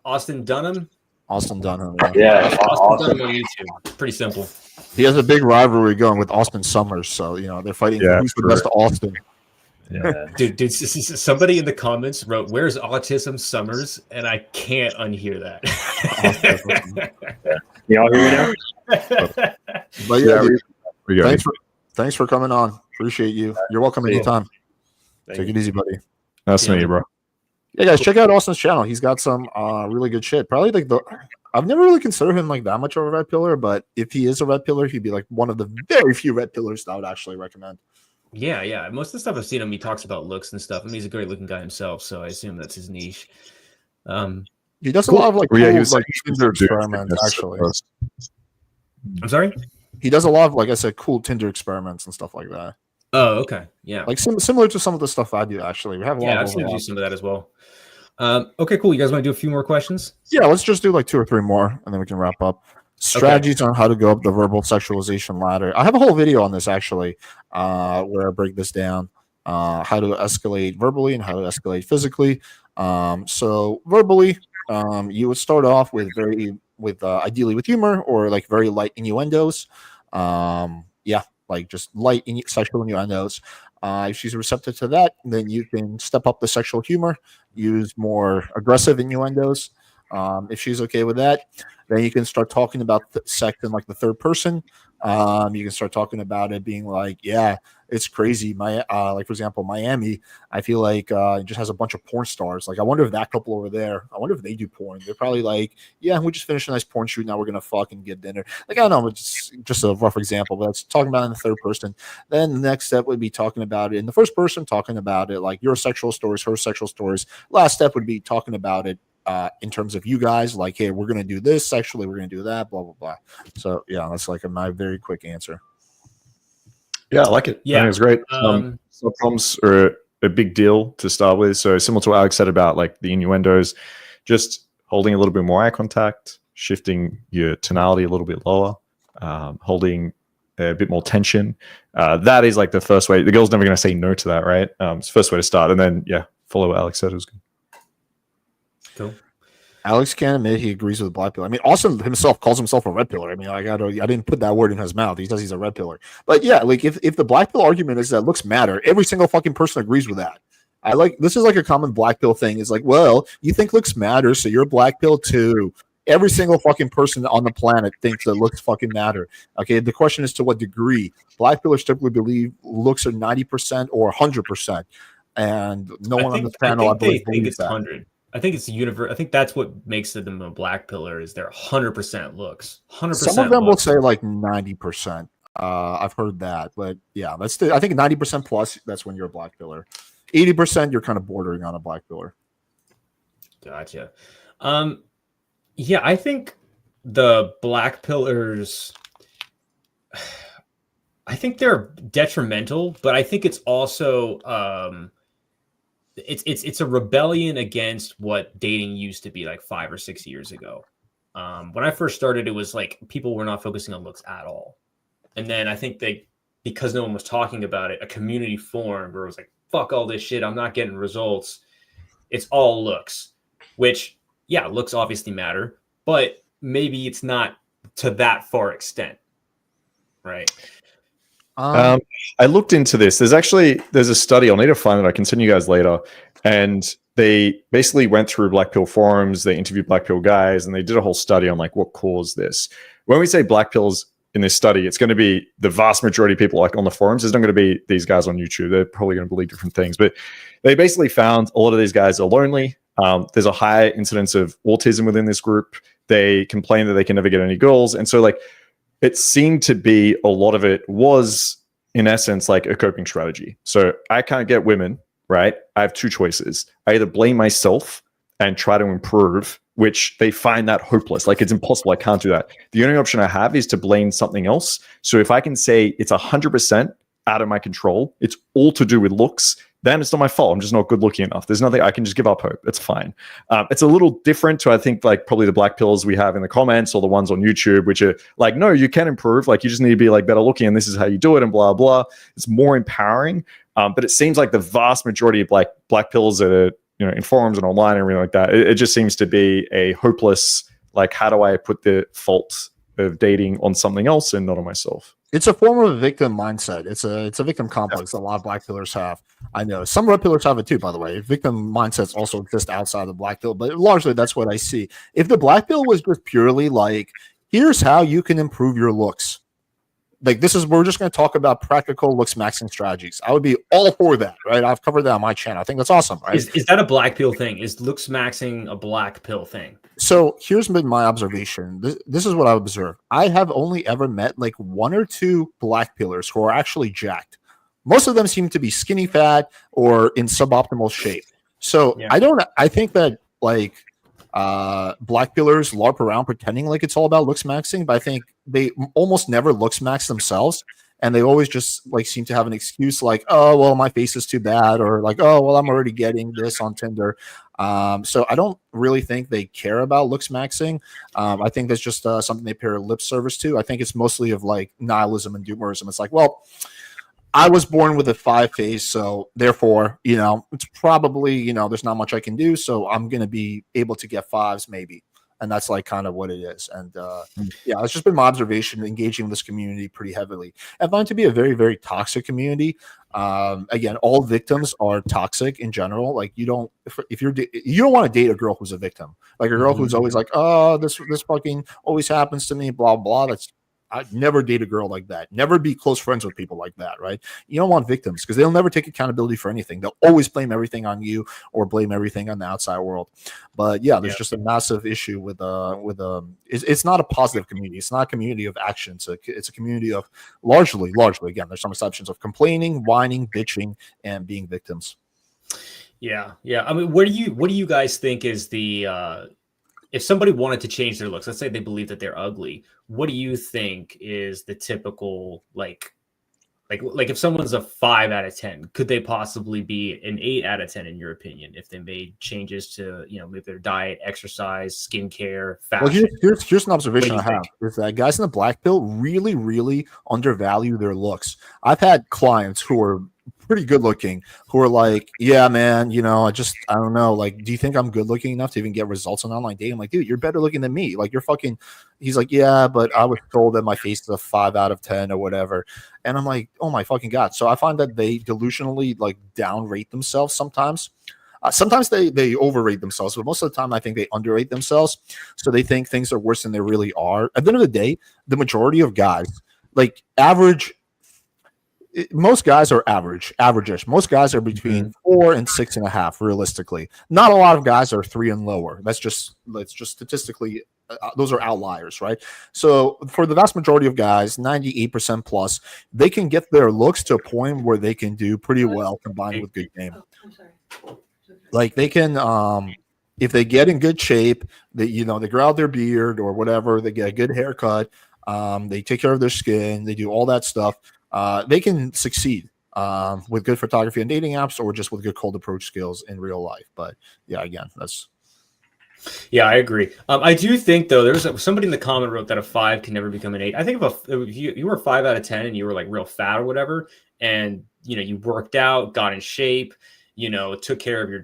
Austin Dunham. Austin Dunham. Yeah, Austin Dunham on YouTube. Pretty simple. He has a big rivalry going with Austin Summers, so they're fighting for who's the best Austin. Yeah. Dude, somebody in the comments wrote, "Where's Autism Summers?" And I can't unhear that. Y'all hear me now? But yeah, dude, thanks for coming on. Appreciate you. You're welcome anytime. Take it easy, buddy. Nice to meet you, bro. Yeah, guys, check out Austin's channel. He's got some really good shit. Probably like I've never really considered him like that much of a red pillar, but if he is a red pillar, he'd be like one of the very few red pillars that I would actually recommend. Yeah. Most of the stuff I've seen him, he talks about looks and stuff. I mean, he's a great looking guy himself, so I assume that's his niche. He does a lot of like cool, he was like Tinder experiments, actually. I'm sorry? He does a lot of, like I said, cool Tinder experiments and stuff like that. Oh, okay. Yeah. Like similar to some of the stuff I do, actually. We have a lot I've seen you do some of that as well. Okay, cool. You guys want to do a few more questions? Yeah, let's just do like 2 or 3 more, and then we can wrap up. Strategies on how to go up the verbal sexualization ladder. I have a whole video on this, actually, where I break this down. How to escalate verbally and how to escalate physically. So verbally, you would start off with ideally with humor or like very light innuendos. Like just light sexual innuendos. If she's receptive to that, then you can step up the sexual humor, use more aggressive innuendos. If she's okay with that, then you can start talking about sex in like the third person. You can start talking about it being like, yeah, it's crazy. Like for example, Miami, I feel like it just has a bunch of porn stars. Like I wonder if that couple over there, I wonder if they do porn. They're probably like, yeah, we just finished a nice porn shoot. Now we're gonna fucking get dinner. Like I don't know, it's just a rough example, but it's talking about it in the third person. Then the next step would be talking about it in the first person, talking about it like your sexual stories, her sexual stories. Last step would be talking about it in terms of you guys, like, hey, we're gonna do this sexually, we're gonna do that, blah blah blah. So yeah, that's like my very quick answer. Yeah, I like it. Yeah, I think it's great. Problems are a big deal to start with. So similar to what Alex said about like the innuendos, just holding a little bit more eye contact, shifting your tonality a little bit lower, holding a bit more tension. That is like the first way. The girl's never going to say no to that, right? It's the first way to start, and then follow what Alex said. It was good. Cool. Alex can admit he agrees with black pillar. I mean, Austin himself calls himself a red pillar. I mean, I didn't put that word in his mouth. He says he's a red pillar. But yeah, like if the black pill argument is that looks matter, every single fucking person agrees with that. This is like a common black pill thing. It's like, well, you think looks matter, so you're a black pill too. Every single fucking person on the planet thinks that looks fucking matter. Okay, the question is to what degree. Black pillars typically believe looks are 90% or 100%, and no one on the panel, I believe, believes that. 100. I think it's the universe. I think that's what makes them a black pillar is they're 100% looks. 100%. Some of them will say like 90%. I've heard that, but yeah, I think 90% plus. That's when you're a black pillar. 80%, you're kind of bordering on a black pillar. Gotcha. Yeah, I think the black pillars. I think they're detrimental, but I think it's also. It's a rebellion against what dating used to be like 5 or 6 years ago. When I first started, it was like people were not focusing on looks at all. And then I think because no one was talking about it, a community formed where it was like, fuck all this shit. I'm not getting results. It's all looks, which, yeah, looks obviously matter, but maybe it's not to that far extent. Right. Um, I looked into this. There's a study. I'll need to find it. I can send you guys later. And they basically went through black pill forums. They interviewed black pill guys, and they did a whole study on like what caused this. When we say black pills in this study, it's going to be the vast majority of people like on the forums. There's not going to be these guys on YouTube. They're probably going to believe different things. But they basically found a lot of these guys are lonely. There's a high incidence of autism within this group. They complain that they can never get any girls, and so like it seemed to be a lot of it was in essence like a coping strategy. So I can't get women, right? I have two choices. I either blame myself and try to improve, which they find that hopeless. Like it's impossible. I can't do that. The only option I have is to blame something else. So if I can say it's 100% out of my control, it's all to do with looks, then it's not my fault. I'm just not good looking enough. There's nothing, I can just give up hope. It's fine. It's a little different to, I think, like probably the black pills we have in the comments or the ones on YouTube, which are like, no, you can improve. Like you just need to be like better looking and this is how you do it and blah, blah. It's more empowering. But it seems like the vast majority of black pills that are, you know, in forums and online and everything like that, it just seems to be a hopeless, like, how do I put the fault of dating on something else and not on myself? It's a form of a victim mindset. It's a victim complex that a lot of black pillars have. I know some red pillars have it too, by the way. Victim mindsets also exist outside the black pill, but largely that's what I see. If the black pill was just purely like, here's how you can improve your looks, like this is, we're just going to talk about practical looks maxing strategies, I would be all for that, right? I've covered that on my channel. I think that's awesome, right? Is that a black pill thing? Is looks maxing a black pill thing? So here's been my observation. This is what I observed. I have only ever met like one or two black pillars who are actually jacked. Most of them seem to be skinny fat or in suboptimal shape. So Yeah. I think that like black pillars LARP around pretending like it's all about looks maxing, but I think they almost never looks max themselves. And they always just like seem to have an excuse like, oh, well, my face is too bad, or like, oh, well, I'm already getting this on Tinder. So I don't really think they care about looks maxing. I think that's just something they pay lip service to. I think it's mostly of like nihilism and doomerism. It's like, well, I was born with a 5 face, so therefore, you know, it's probably, you know, there's not much I can do, so I'm going to be able to get 5s maybe. And that's like kind of what it is. And yeah, it's just been my observation engaging with this community pretty heavily. I find it to be a very, very toxic community. Again, all victims are toxic in general. Like you don't, if you're, you don't want to date a girl who's a victim, like a girl who's always like, oh, this fucking always happens to me, blah, blah. I'd never date a girl like that. Never be close friends with people like that, right? You don't want victims because they'll never take accountability for anything. They'll always blame everything on you or blame everything on the outside world. But yeah, there's just a massive issue with it's not a positive community. It's not a community of action. It's a community of largely again, there's some exceptions of complaining, whining, bitching, and being victims. Yeah. I mean, what do you guys think is the if somebody wanted to change their looks, let's say they believe that they're ugly, what do you think is the typical like if someone's a 5 out of 10, could they possibly be an 8 out of 10 in your opinion if they made changes to, you know, maybe their diet, exercise, skincare, fashion? Well, here's an observation I have is that guys in the black pill really, really undervalue their looks. I've had clients who are pretty good looking who are like, yeah, man, you know, I don't know, like, do you think I'm good looking enough to even get results on online dating? I'm like, dude, you're better looking than me. Like, you're fucking. He's like, yeah, but I was told that my face is a 5 out of 10 or whatever. And I'm like, oh my fucking god. So I find that they delusionally like downrate themselves sometimes. Sometimes they overrate themselves, but most of the time I think they underrate themselves. So they think things are worse than they really are. At the end of the day, the majority of guys, like most guys are average-ish. Most guys are between 4 and 6.5, realistically. Not a lot of guys are 3 and lower. That's just statistically, those are outliers, right? So for the vast majority of guys, 98% plus, they can get their looks to a point where they can do pretty well combined with good game. Like they can, if they get in good shape, they grow out their beard or whatever, they get a good haircut, they take care of their skin, they do all that stuff. They can succeed with good photography and dating apps or just with good cold approach skills in real life. But yeah, again, Yeah, I agree. I do think though, somebody in the comment wrote that a 5 can never become an 8. I think if you were a 5 out of 10 and you were like real fat or whatever, and you know you worked out, got in shape, you know, took care of your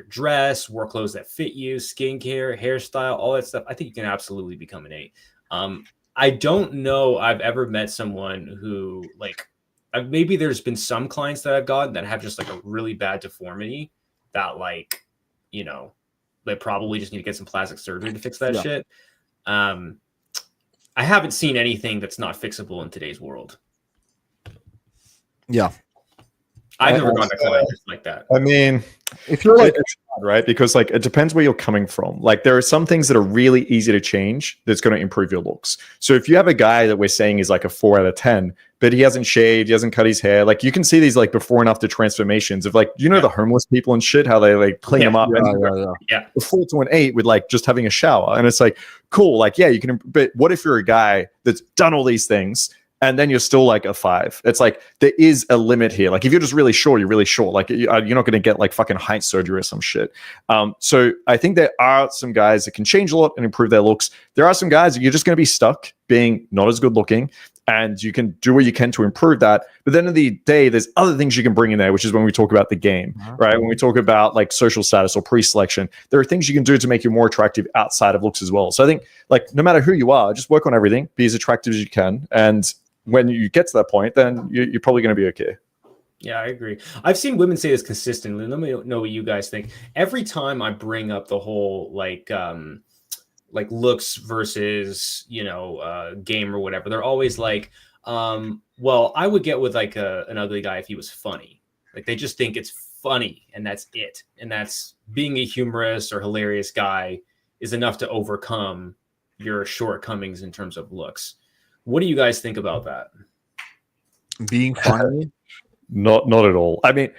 dress, wore clothes that fit you, skincare, hairstyle, all that stuff, I think you can absolutely become an 8. I don't know I've ever met someone who like maybe there's been some clients that I've gotten that have just like a really bad deformity that like, you know, they probably just need to get some plastic surgery to fix that shit. I haven't seen anything that's not fixable in today's world. Yeah. I've never gone to clients like that. I mean, if you're like, it's hard, right? Because like it depends where you're coming from. Like there are some things that are really easy to change that's going to improve your looks. So if you have a guy that we're saying is like a 4 out of 10, but he hasn't shaved, he hasn't cut his hair, like you can see these like before and after transformations of like, you know, the homeless people and shit, how they like clean them up and a 4 to an 8 with like just having a shower. And it's like, cool. Like, yeah, you can, but what if you're a guy that's done all these things and then you're still like a 5? It's like there is a limit here. Like if you're just really short, you're really short. Like you're not going to get like fucking height surgery or some shit. So I think there are some guys that can change a lot and improve their looks. There are some guys that you're just going to be stuck being not as good looking, and you can do what you can to improve that. But then at the end of the day, there's other things you can bring in there, which is when we talk about the game, right? When we talk about like social status or pre-selection, there are things you can do to make you more attractive outside of looks as well. So I think like no matter who you are, just work on everything, be as attractive as you can, and when you get to that point, then you're probably going to be okay. Yeah, I agree. I've seen women say this consistently. Let me know what you guys think. Every time I bring up the whole like looks versus, you know, game or whatever, they're always like, well, I would get with like an ugly guy if he was funny. Like they just think it's funny and that's it. And that's being a humorous or hilarious guy is enough to overcome your shortcomings in terms of looks. What do you guys think about that? Being funny? Not at all. I mean,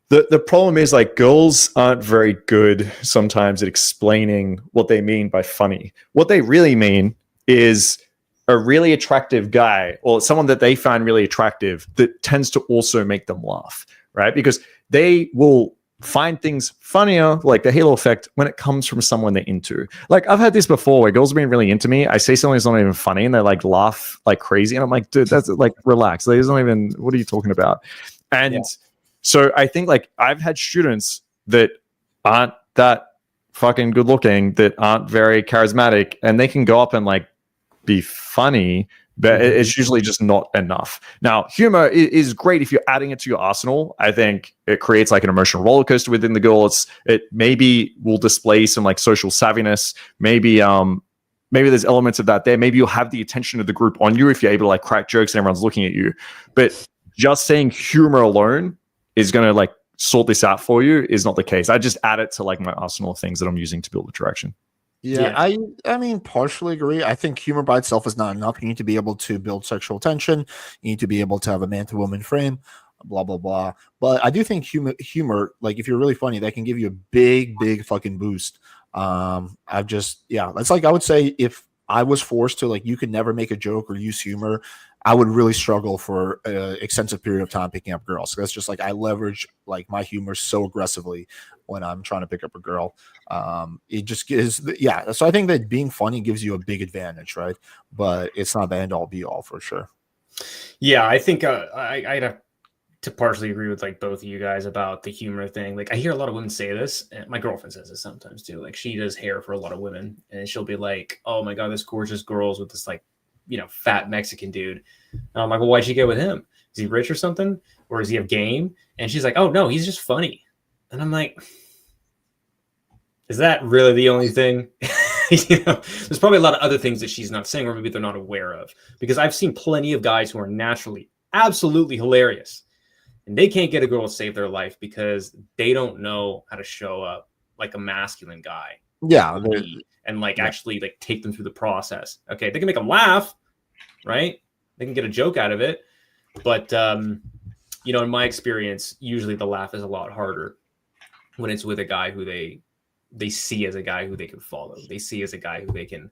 the problem is like girls aren't very good sometimes at explaining what they mean by funny. What they really mean is a really attractive guy or someone that they find really attractive that tends to also make them laugh, right? Because they will find things funnier, like the halo effect, when it comes from someone they're into. Like I've had this before where girls have been really into me. I say something that's not even funny and they like laugh like crazy. And I'm like, dude, that's like, relax. There's not even, what are you talking about? And so I think like I've had students that aren't that fucking good looking, that aren't very charismatic, and they can go up and like be funny, but it's usually just not enough. Now, humor is great if you're adding it to your arsenal. I think it creates like an emotional roller coaster within the girl. It maybe will display some like social savviness. Maybe there's elements of that there. Maybe you'll have the attention of the group on you if you're able to like crack jokes and everyone's looking at you. But just saying humor alone is going to like sort this out for you is not the case. I just add it to like my arsenal of things that I'm using to build attraction. Yeah, I mean, partially agree. I think humor by itself is not enough. You need to be able to build sexual tension. You need to be able to have a man-to-woman frame, blah, blah, blah. But I do think humor, like if you're really funny, that can give you a big fucking boost. It's like I would say if I was forced to, like, you could never make a joke or use humor, I would really struggle for an extensive period of time picking up girls. So that's just like I leverage like my humor so aggressively when I'm trying to pick up a girl. It just gives, So I think that being funny gives you a big advantage, right? But it's not the end all be all for sure. Yeah, I think I'd have to partially agree with like both of you guys about the humor thing. Like I hear a lot of women say this, and my girlfriend says this sometimes too. Like she does hair for a lot of women, and she'll be like, "Oh my god, this gorgeous girl's with this like, you know, fat Mexican dude." And I'm like, "Well, why'd you get with him? Is he rich or something? Or does he have game?" And she's like, "Oh no, he's just funny." And I'm like, is that really the only thing? You know, there's probably a lot of other things that she's not saying, or maybe they're not aware of. Because I've seen plenty of guys who are naturally absolutely hilarious, and they can't get a girl to save their life because they don't know how to show up like a masculine guy. Yeah, and like actually like take them through the process. Okay, they can make them laugh, right? They can get a joke out of it, but you know, in my experience, usually the laugh is a lot harder when it's with a guy who they see as a guy who they can follow. They see as a guy who they can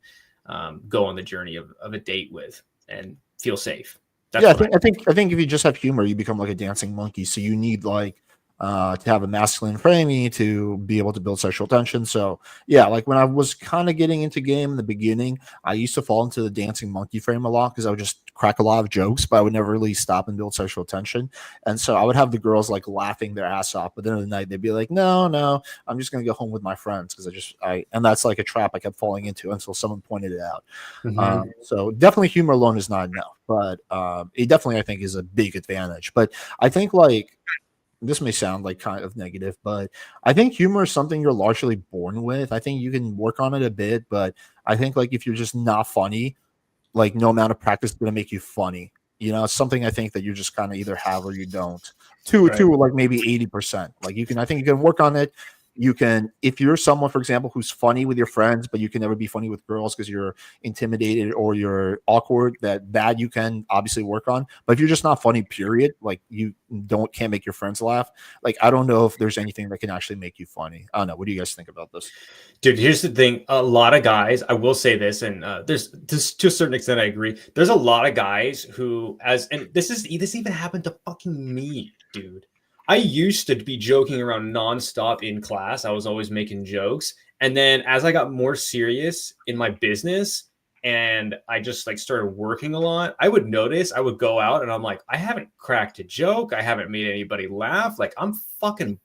go on the journey of a date with and feel safe. That's I think if you just have humor, you become like a dancing monkey. So you need like to have a masculine framing, to be able to build sexual tension. So yeah, like when I was kind of getting into game in the beginning, I used to fall into the dancing monkey frame a lot because I would just crack a lot of jokes, but I would never really stop and build sexual tension. And so I would have the girls like laughing their ass off, but then at the night they'd be like, no, I'm just gonna go home with my friends because and that's like a trap I kept falling into until someone pointed it out. So definitely humor alone is not enough, but it definitely I think is a big advantage. But I think like this may sound like kind of negative, but I think humor is something you're largely born with. I think you can work on it a bit, but I think like if you're just not funny, like no amount of practice is going to make you funny. You know, it's something I think that you just kind of either have or you don't. To like maybe 80%. Like I think you can work on it. You can, if you're someone, for example, who's funny with your friends, but you can never be funny with girls because you're intimidated or you're awkward, that you can obviously work on. But if you're just not funny, period, like you can't make your friends laugh. Like, I don't know if there's anything that can actually make you funny. I don't know. What do you guys think about this? Dude, here's the thing. A lot of guys, I will say this, and there's this to a certain extent, I agree. There's a lot of guys who, and this even happened to fucking me, dude. I used to be joking around nonstop in class. I was always making jokes. And then as I got more serious in my business and I just like started working a lot, I would notice, I would go out and I'm like, I haven't cracked a joke. I haven't made anybody laugh. Like I'm fucking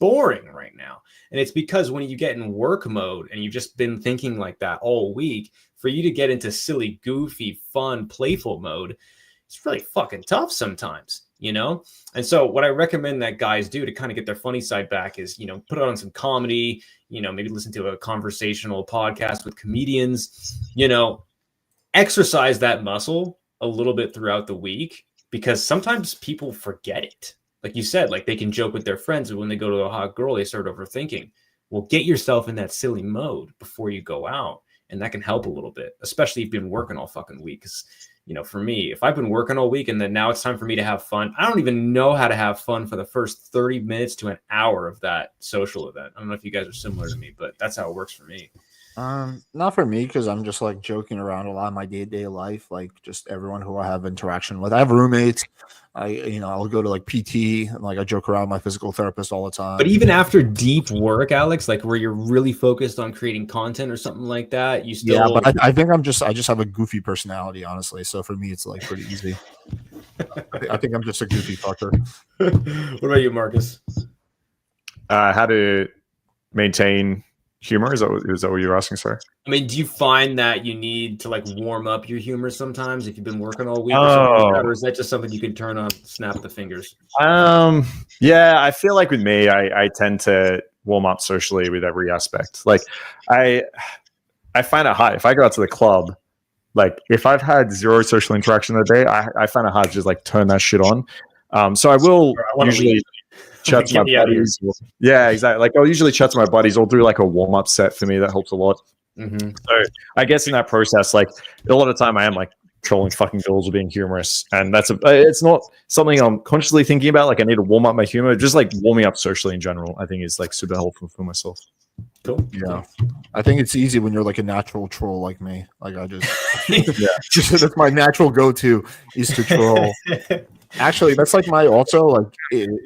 boring right now. And it's because when you get in work mode and you've just been thinking like that all week, for you to get into silly, goofy, fun, playful mode, it's really fucking tough sometimes, you know? And so what I recommend that guys do to kind of get their funny side back is, you know, put on some comedy, you know, maybe listen to a conversational podcast with comedians, you know, exercise that muscle a little bit throughout the week, because sometimes people forget it. Like you said, like they can joke with their friends, but when they go to a hot girl, they start overthinking. Well, get yourself in that silly mode before you go out. And that can help a little bit, especially if you've been working all fucking week. Because, you know, for me, if I've been working all week and then now it's time for me to have fun, I don't even know how to have fun for the first 30 minutes to an hour of that social event. I don't know if you guys are similar to me, but that's how it works for me. Not for me, because I'm just like joking around a lot in my day-to-day life, like just everyone who I have interaction with. I have roommates. I'll go to like PT and like I joke around with my physical therapist all the time. But even after deep work, Alex, like where you're really focused on creating content or something like that, you still. Yeah, but I think I just have a goofy personality, honestly. So for me, it's like pretty easy. I think I'm just a goofy fucker. What about you, Marcus? How to maintain humor? Is that what you're asking, sir? I mean, do you find that you need to like warm up your humor sometimes if you've been working all week, or is that just something you can turn on, snap the fingers? Yeah, I feel like with me, I tend to warm up socially with every aspect. Like I find it hard if I go out to the club. Like if I've had zero social interaction that day, I find it hard to just like turn that shit on. So I will usually chat to my buddies. Yeah, exactly. Like I'll usually chat to my buddies. I'll do like a warm up set for me. That helps a lot. Mm-hmm. So I guess in that process, like a lot of the time I am like trolling fucking girls or being humorous, and it's not something I'm consciously thinking about. Like I need to warm up my humor. Just like warming up socially in general, I think is like super helpful for myself. Cool. Yeah, I think it's easy when you're like a natural troll like me. Like I just that's my natural go-to is to troll. Actually, that's like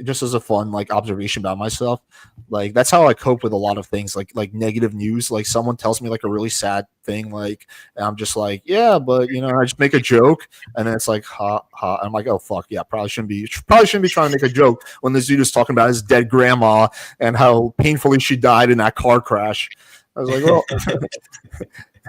just as a fun like observation about myself. Like that's how I cope with a lot of things, like negative news. Like someone tells me like a really sad thing, like and I'm just like, yeah, but you know, I just make a joke, and then it's like, ha ha. I'm like, oh fuck, yeah, probably shouldn't be trying to make a joke when this dude is talking about his dead grandma and how painfully she died in that car crash. I was like, well.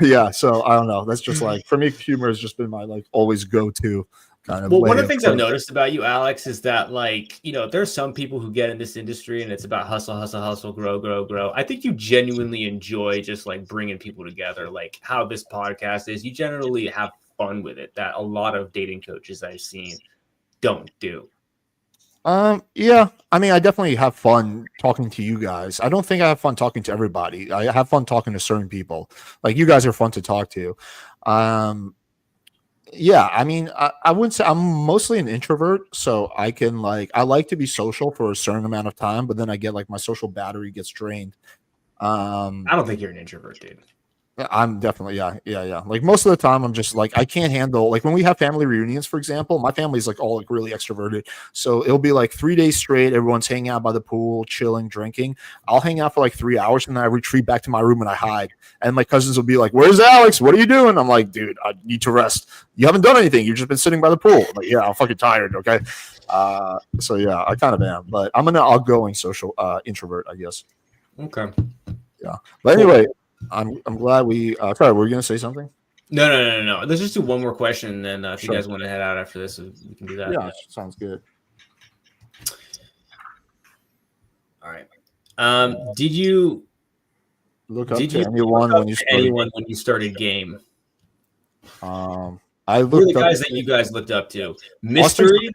Yeah, so I don't know. That's just like for me, humor has just been my like always go-to. Kind of well, one of the things I've noticed about you, Alex, is that like, you know, there's some people who get in this industry and it's about hustle, grow. I think you genuinely enjoy just like bringing people together, like how this podcast is. You generally have fun with it that a lot of dating coaches I've seen don't do. Yeah, I mean, I definitely have fun talking to you guys. I don't think I have fun talking to everybody. I have fun talking to certain people. Like you guys are fun to talk to. Yeah, I mean, I wouldn't say I'm mostly an introvert, so I like to be social for a certain amount of time, but then I get like my social battery gets drained. I don't think you're an introvert, dude. I'm definitely, yeah. Like most of the time, I'm just like, I can't handle, like when we have family reunions, for example, my family's like all like really extroverted. So it'll be like 3 days straight. Everyone's hanging out by the pool, chilling, drinking. I'll hang out for like 3 hours and then I retreat back to my room and I hide. And my cousins will be like, "Where's Alex? What are you doing?" I'm like, "Dude, I need to rest. You haven't done anything. You've just been sitting by the pool." I'm like, "Yeah, I'm fucking tired." Okay. So yeah, I kind of am, but I'm an outgoing social introvert, I guess. Okay. Yeah. But anyway, I'm glad we. Sorry, were you gonna say something? No. Let's just do one more question, and then if Sure. you guys want to head out after this, we can do that. Yeah, sounds good. All right. Did you Look up did to you anyone look up when you to started? anyone when you started game? I Who are the looked up. guys that you guys looked up to? Mystery.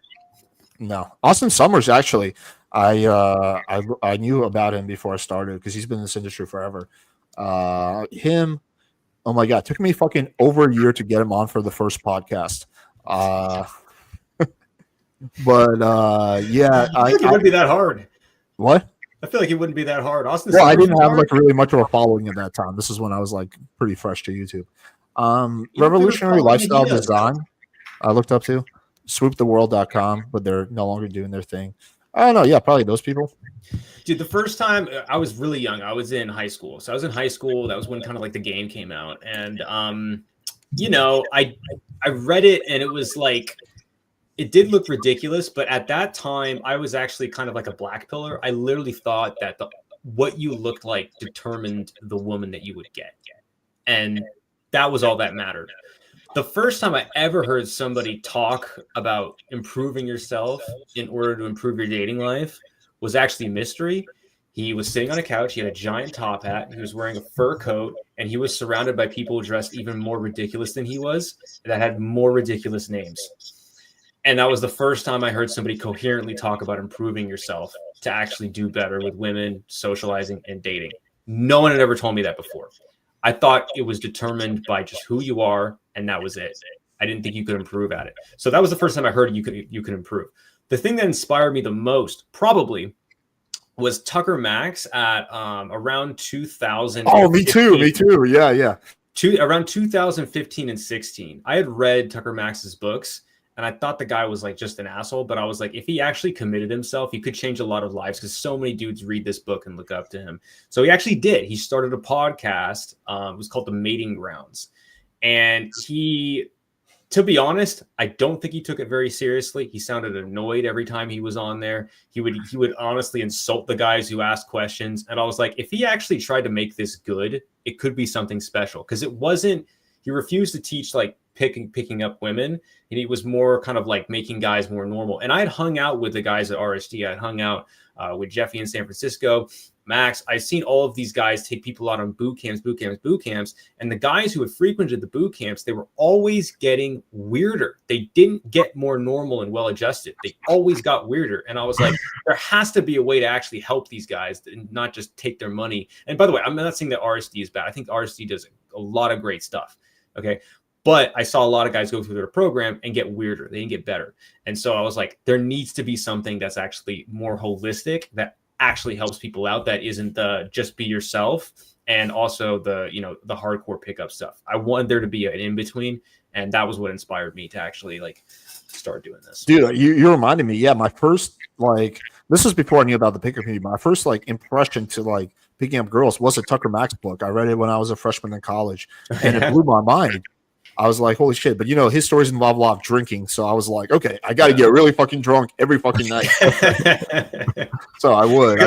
No, Austin Summers actually. I knew about him before I started because he's been in this industry forever. Him. Oh my god, it took me fucking over a year to get him on for the first podcast. But yeah, I think it wouldn't be that hard. what? I feel like it wouldn't be that hard. Austin. Well, I Summers didn't was have hard. like really much of a following at that time. This is when I was like pretty fresh to YouTube. You have a bigger Revolutionary following than Lifestyle he does. Design. I looked up to swooptheworld.com, but they're no longer doing their thing. I don't know. Yeah, probably those people. Dude, the first time I was really young, I was in high school. So I was in high school. That was when kind of like the game came out, and I read it, and it was like it did look ridiculous. But at that time, I was actually kind of like a black pillar. I literally thought that what you looked like determined the woman that you would get, and that was all that mattered. The first time I ever heard somebody talk about improving yourself in order to improve your dating life was actually Mystery. He was sitting on a couch. He had a giant top hat. He was wearing a fur coat, and he was surrounded by people dressed even more ridiculous than he was that had more ridiculous names. And that was the first time I heard somebody coherently talk about improving yourself to actually do better with women, socializing, and dating. No one had ever told me that before. I thought it was determined by just who you are, and that was it. I didn't think you could improve at it. So that was the first time I heard you could improve. The thing that inspired me the most, probably, was Tucker Max at around 2000. Oh, me too. Yeah. Around 2015 and 16. I had read Tucker Max's books, and I thought the guy was like just an asshole, but I was like, if he actually committed himself, he could change a lot of lives because so many dudes read this book and look up to him. So he actually did. He started a podcast. It was called The Mating Grounds. And to be honest, I don't think he took it very seriously. He sounded annoyed every time he was on there. He would honestly insult the guys who asked questions. And I was like, if he actually tried to make this good, it could be something special. Because he refused to teach like picking up women, and he was more kind of like making guys more normal. And I had hung out with the guys at RSD. I had hung out with Jeffy in San Francisco, Max. I've seen all of these guys take people out on boot camps. And the guys who had frequented the boot camps, they were always getting weirder. They didn't get more normal and well-adjusted. They always got weirder. And I was like, there has to be a way to actually help these guys and not just take their money. And by the way, I'm not saying that RSD is bad. I think RSD does a lot of great stuff. Okay. But I saw a lot of guys go through their program and get weirder. They didn't get better. And so I was like, there needs to be something that's actually more holistic that actually helps people out. That isn't the just be yourself. And also the hardcore pickup stuff. I wanted there to be an in-between. And that was what inspired me to actually like start doing this. Dude, you reminded me. Yeah. My first, this was before I knew about the pickup community. My first impression to picking up girls was a Tucker Max book. I read it when I was a freshman in college and it blew my mind. I was like, holy shit. But, his stories involve a lot of drinking. So I was like, okay, I got to get really fucking drunk every fucking night. So I would.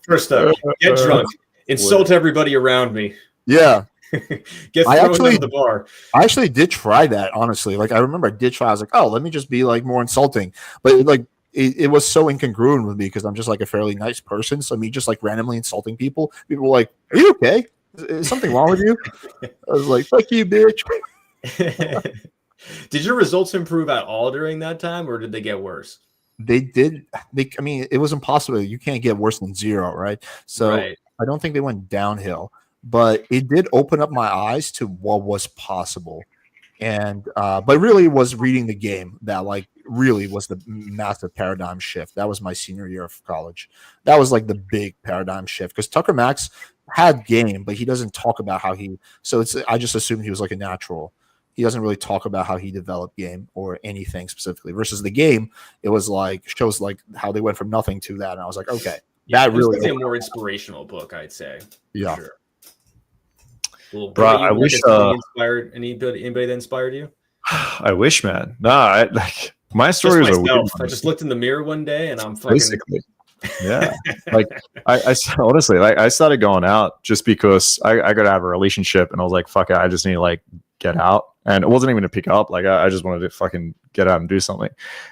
First up, get drunk. Insult everybody around me. Yeah. Get thrown out of the bar. I actually did try that, honestly. I remember I did try. I was like, oh, let me just be more insulting. But it was so incongruent with me because I'm just a fairly nice person. So me just randomly insulting people were like, are you okay? Is something wrong with you? I was like, fuck you, bitch. Did your results improve at all during that time, or did they get worse? They did. It was impossible. You can't get worse than 0, right? So right. I don't think they went downhill, but it did open up my eyes to what was possible. And but really was reading the game that really was the massive paradigm shift. That was my senior year of college. That was the big paradigm shift because Tucker Max had game, but he doesn't talk about how he. So I just assumed he was like a natural. He doesn't really talk about how he developed game or anything specifically. Versus the game, it was like shows like how they went from nothing to that, and I was like, okay, Yeah, that it's really definitely a more inspirational book, I'd say. Yeah. Sure. Cool. Bro, What about you, I wish, Marcus? Anybody that inspired you? I wish, man. Nah, like my Just stories are weird. myself. I just looked in the mirror one day and I'm fucking. Basically. Yeah. Like I honestly, like I started going out just because I got to have a relationship, and I was like, fuck it, I just need to like get out. And it wasn't even to pick up. Like I just wanted to fucking get out and do something.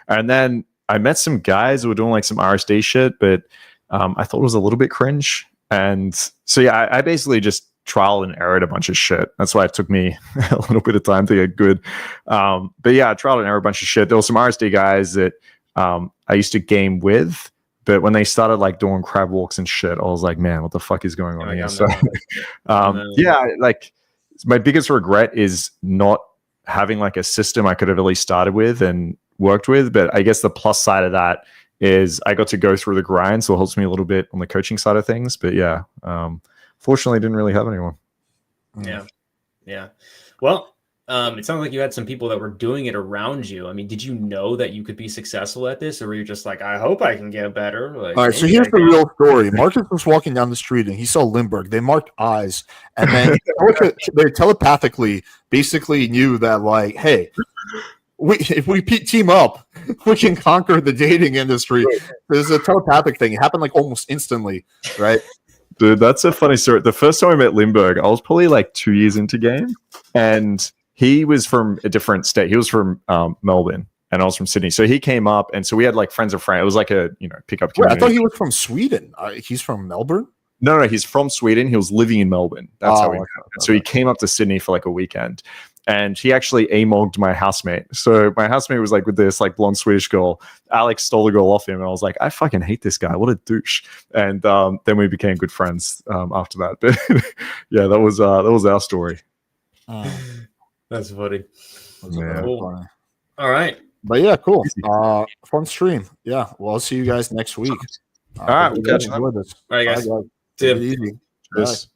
And then I met some guys who were doing like some RSD shit, but I thought it was a little bit cringe. And so yeah, I basically just trial and errored a bunch of shit. That's why it took me a little bit of time to get good. But yeah, I trial and error a bunch of shit. There were some RSD guys that I used to game with, but when they started like doing crab walks and shit, I was like, man, what the fuck is going on here? So yeah, like my biggest regret is not having like a system I could have really started with and worked with. But I guess the plus side of that is I got to go through the grind, so it helps me a little bit on the coaching side of things. But yeah, fortunately, I didn't really have anyone. Yeah. Well, it sounds like you had some people that were doing it around you. I mean, did you know that you could be successful at this, or were you just like, I hope I can get better? Like, all right, so here's the real story. Marcus was walking down the street and he saw Lindbergh. They marked eyes, and then they telepathically basically knew that, like, hey, if we team up, we can conquer the dating industry. There's a telepathic thing. It happened like almost instantly, right? Dude, that's a funny story. The first time I met Lindbergh, I was probably like 2 years into game, and he was from a different state. He was from Melbourne, and I was from Sydney. So he came up, and so we had like friends of friends. It was like a pickup community. I thought he was from Sweden. He's from Melbourne. No, he's from Sweden. He was living in Melbourne. That's how we met. So he came up to Sydney for like a weekend, and he actually amogged my housemate. So my housemate was like with this like blonde Swedish girl. Alex stole the girl off him, and I was like, I fucking hate this guy. What a douche. And then we became good friends after that. But yeah, that was our story. That's funny. Yeah. Cool. All right. But yeah, cool. Fun stream. Yeah. Well, I'll see you guys next week. All right. We'll catch you. All right, guys. Take it easy. Cheers.